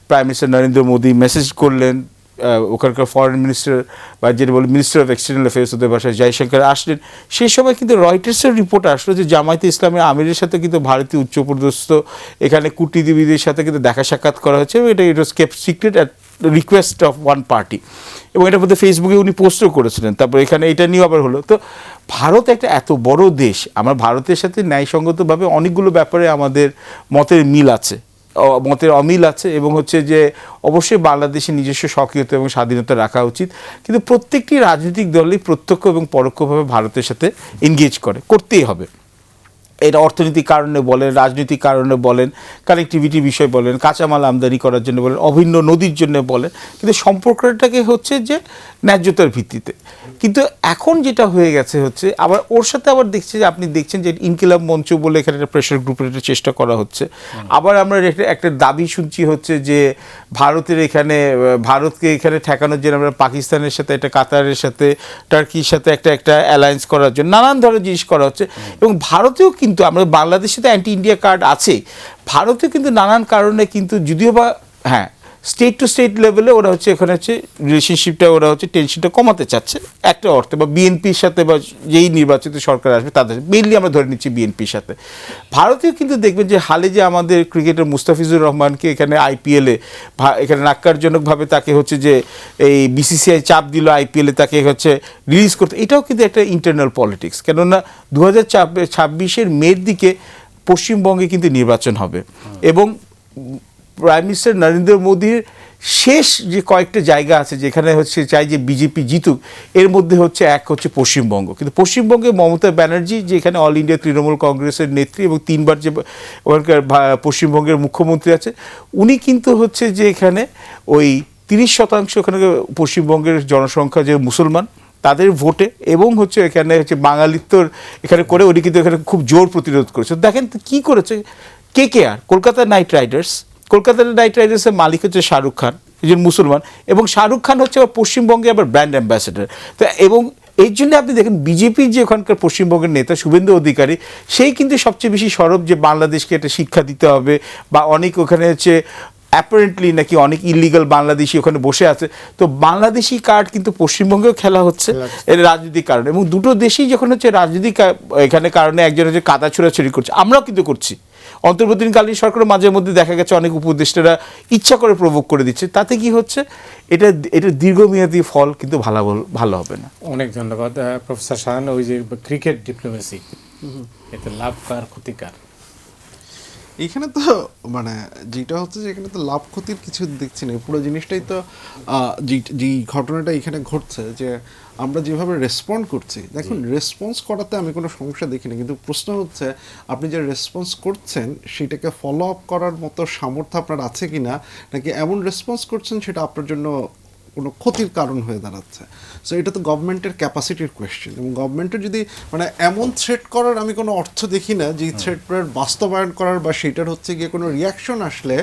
[SPEAKER 2] prime minister Narendra Modi message করলেন, ওখানকার ফরেন মিনিস্টার বা যেটা বলে মিনিস্টার অফ এক্সটার্নাল অ্যাফেয়ার্স ওদের বাসায় জয়শঙ্কর আসলেন। সেই সময় কিন্তু রয়টার্সের রিপোর্ট আসলো যে জামায়াতে ইসলামের আমিরের সাথে কিন্তু ভারতীয় উচ্চপদস্থ এখানে কূটনীতিবিদের সাথে কিন্তু দেখা সাক্ষাৎ করা হয়েছে, এবং এটা it was kept secret at request of one party, এবং এটার মধ্যে ফেসবুকে উনি পোস্টও করেছিলেন। তারপর এখানে এটা নিয়েও আবার হলো। তো ভারত একটা এত বড় দেশ, আমরা ভারতের সাথে ন্যায়সঙ্গতভাবে অনেকগুলো ব্যাপারে আমাদের মতের মিল আছে, মতের অমিল আছে, এবং হচ্ছে যে অবশ্যই বাংলাদেশের নিজস্ব স্বকীয়তা এবং স্বাধীনতা রাখা উচিত, কিন্তু প্রত্যেকটি রাজনৈতিক দলই প্রত্যক্ষ এবং পরোক্ষভাবে ভারতের সাথে এনগেজ করতেই হবে। এটা অর্থনৈতিক কারণে বলেন, রাজনৈতিক কারণে বলেন, কানেক্টিভিটি বিষয় বলেন, কাঁচামাল আমদানি করার জন্য বলেন, অভিন্ন নদীর জন্য বলেন, কিন্তু সম্পর্কটাকে হচ্ছে যে ন্যায্যতার ভিত্তিতে। কিন্তু এখন যেটা হয়ে গেছে হচ্ছে আবার ওর সাথে আবার দেখছি যে আপনি দেখছেন যে ইনকিলাব মঞ্চ বলে এখানে একটা প্রেশার গ্রুপের একটা চেষ্টা করা হচ্ছে। আবার আমরা একটা দাবি শুনছি হচ্ছে যে ভারতের এখানে ভারতকে এখানে ঠেকানোর জন্য আমরা পাকিস্তানের সাথে, একটা কাতারের সাথে, টার্কির সাথে একটা অ্যালায়েন্স করার জন্য নানান ধরনের জিনিস করা হচ্ছে। এবং ভারতেও কিন্তু আমরা বাংলাদেশে তো অ্যান্টি ইন্ডিয়া কার্ড আছে, ভারতেও কিন্তু নানান কারণে কিন্তু যদিও বা হ্যাঁ স্টেট টু স্টেট লেভেলে ওরা হচ্ছে এখানে হচ্ছে রিলেশনশিপটা ওরা হচ্ছে টেনশনটা কমাতে চাচ্ছে একটা অর্থে, বা বিএনপির সাথে বা যেই নির্বাচিত সরকার আসবে তাদের মেইনলি আমরা ধরে নিচ্ছি বিএনপির সাথে। ভারতেও কিন্তু দেখবেন যে হালে যে আমাদের ক্রিকেটার মুস্তাফিজুর রহমানকে এখানে আইপিএলে এখানে নাক্কারজনকভাবে তাকে হচ্ছে যে এই বিসিসিআই চাপ দিল আইপিএলে তাকে হচ্ছে রিলিজ করতে, এটাও কিন্তু একটা ইন্টারনাল পলিটিক্স। কেননা 2026-এর মের দিকে পশ্চিমবঙ্গে কিন্তু নির্বাচন হবে, এবং প্রাইম মিনিস্টার নরেন্দ্র মোদীর শেষ যে কয়েকটা জায়গা আছে যেখানে হচ্ছে চাই যে বিজেপি জিতুক, এর মধ্যে হচ্ছে এক হচ্ছে পশ্চিমবঙ্গ। কিন্তু পশ্চিমবঙ্গে মমতা ব্যানার্জি যে এখানে অল ইন্ডিয়া তৃণমূল কংগ্রেসের নেত্রী এবং 3বার যে ওখানকার পশ্চিমবঙ্গের মুখ্যমন্ত্রী আছে, উনি কিন্তু হচ্ছে যে এখানে ওই 30% ওখানে পশ্চিমবঙ্গের জনসংখ্যা যে মুসলমান তাদের ভোটে, এবং হচ্ছে এখানে হচ্ছে বাঙালিত্বর এখানে করে উনি কিন্তু এখানে খুব জোর প্রতিরোধ করেছে। দেখেন কি করেছে কেকেআর, কলকাতা নাইট রাইডার্সের মালিক হচ্ছে শাহরুখ খান, একজন মুসলমান, এবং শাহরুখ খান হচ্ছে পশ্চিমবঙ্গে আবার ব্র্যান্ড অ্যাম্বাসেডার। তো এবং এই জন্য আপনি দেখেন বিজেপির যে ওখানকার পশ্চিমবঙ্গের নেতা শুভেন্দু অধিকারী, সেই কিন্তু সবচেয়ে বেশি সরব যে বাংলাদেশকে একটা শিক্ষা দিতে হবে, বা অনেক ওখানে হচ্ছে অ্যাপারেন্টলি নাকি অনেক ইলিগাল বাংলাদেশি ওখানে বসে আছে। তো বাংলাদেশি কার্ড কিন্তু পশ্চিমবঙ্গেও খেলা হচ্ছে এর রাজনৈতিক কারণে, এবং দুটো দেশেই যখন হচ্ছে রাজনৈতিক এখানে কারণে একজন হচ্ছে কাদা ছোড়াছড়ি করছে, আমরাও কিন্তু করছি। অন্তর্বর্তীকালীন সরকারের মাঝে মধ্যে দেখা গেছে অনেক উপদেষ্টারা ইচ্ছা করে প্রভোগ করে দিচ্ছে, তাতে কি হচ্ছে এটা দীর্ঘমেয়াদী ফল কিন্তু ভালো হবে না।
[SPEAKER 1] অনেক ধন্যবাদ প্রফেসর শাহান। ওই যে ক্রিকেট ডিপ্লোমেসি, এতে লাভ কার ক্ষতিকার?
[SPEAKER 3] এখানে তো মানে যেটা হচ্ছে যে এখানে তো লাভ ক্ষতির কিছু দেখছি না, পুরো জিনিসটাই তো যে ঘটনাটা এখানে ঘটছে যে আমরা যেভাবে রেসপন্ড করছি, দেখুন রেসপন্স করাতে আমি কোনো সমস্যা দেখি না, কিন্তু প্রশ্ন হচ্ছে আপনি যে রেসপন্স করছেন সেটাকে ফলো আপ করার মতো সামর্থ্য আপনার আছে কি না, নাকি এমন রেসপন্স করছেন সেটা আপনার জন্য কোনো ক্ষতির কারণ হয়ে দাঁড়াচ্ছে। সো এটা তো গভর্নমেন্টের ক্যাপাসিটির কোয়েশ্চেন, এবং গভর্নমেন্টের যদি মানে এমন থ্রেট করার আমি কোনো অর্থ দেখি না যে থ্রেটটার বাস্তবায়ন করার বা সেটার হচ্ছে গিয়ে কোনো রিয়াকশন আসলে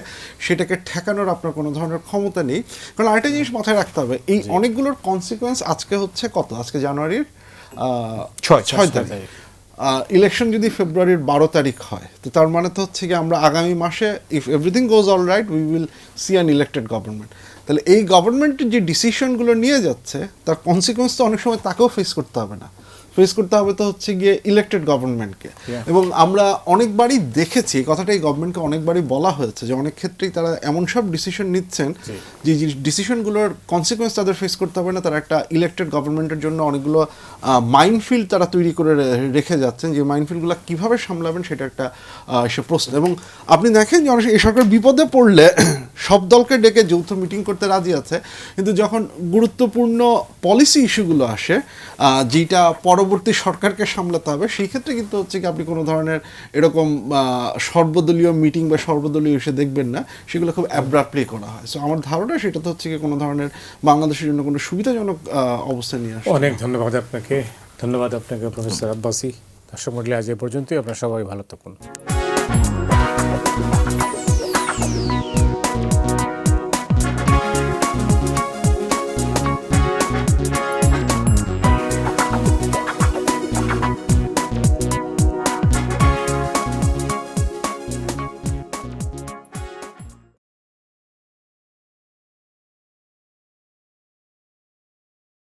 [SPEAKER 3] সেটাকে ঠেকানোর আপনার কোনো ধরনের ক্ষমতা নেই। কারণ আরেকটা জিনিস মাথায় রাখতে হবে, এই অনেকগুলোর কনসিকোয়েন্স আজকে হচ্ছে কত, আজকে জানুয়ারির 6 তারিখ, ইলেকশন যদি ফেব্রুয়ারির 12 তারিখ হয়, তো তার মানে তো হচ্ছে কি আমরা আগামী মাসে if everything goes all right we will see an elected government. তাহলে এই গভর্নমেন্টের যে ডিসিশনগুলো নিয়ে যাচ্ছে তার কনসিকোয়েন্স তো অনেক সময় তাকেও ফেস করতে হবে না, ফেস করতে হবে তো হচ্ছে গিয়ে ইলেক্টেড গভর্নমেন্টকে। এবং আমরা অনেকবারই দেখেছি, কথাটা এই গভর্নমেন্টকে অনেকবারই বলা হয়েছে যে অনেক ক্ষেত্রেই তারা এমন সব ডিসিশন নিচ্ছেন যে ডিসিশনগুলোর কনসিকোয়েন্স তাদের ফেস করতে হবে না, তারা একটা ইলেক্টেড গভর্নমেন্টের জন্য অনেকগুলো মাইনফিল্ড তারা তৈরি করে রেখে যাচ্ছেন, যে মাইনফিল্ডগুলো কীভাবে সামলাবেন সেটা একটা সে প্রশ্ন। এবং আপনি দেখেন যে অনেক এই সরকার বিপদে পড়লে সব দলকে ডেকে যৌথ মিটিং করতে রাজি আছে, কিন্তু যখন গুরুত্বপূর্ণ পলিসি ইস্যুগুলো আসে যেটা পরবর্তী সরকারকে সামলাতে হবে, সেই ক্ষেত্রে কিন্তু হচ্ছে কি আপনি কোনো ধরনের এরকম সর্বদলীয় মিটিং বা সর্বদলীয় এসে দেখবেন না, সেগুলো খুব অ্যাব্রাপ্টলি করা হয়। সো আমার ধারণা সেটা তো হচ্ছে কি কোনো ধরনের বাংলাদেশের জন্য কোনো সুবিধাজনক অবস্থা নিয়ে আসে।
[SPEAKER 1] অনেক ধন্যবাদ আপনাকে প্রফেসর আব্বাসী। দর্শক মণ্ডলী, আজ এ পর্যন্তই। আপনারা সবাই ভালো থাকুন।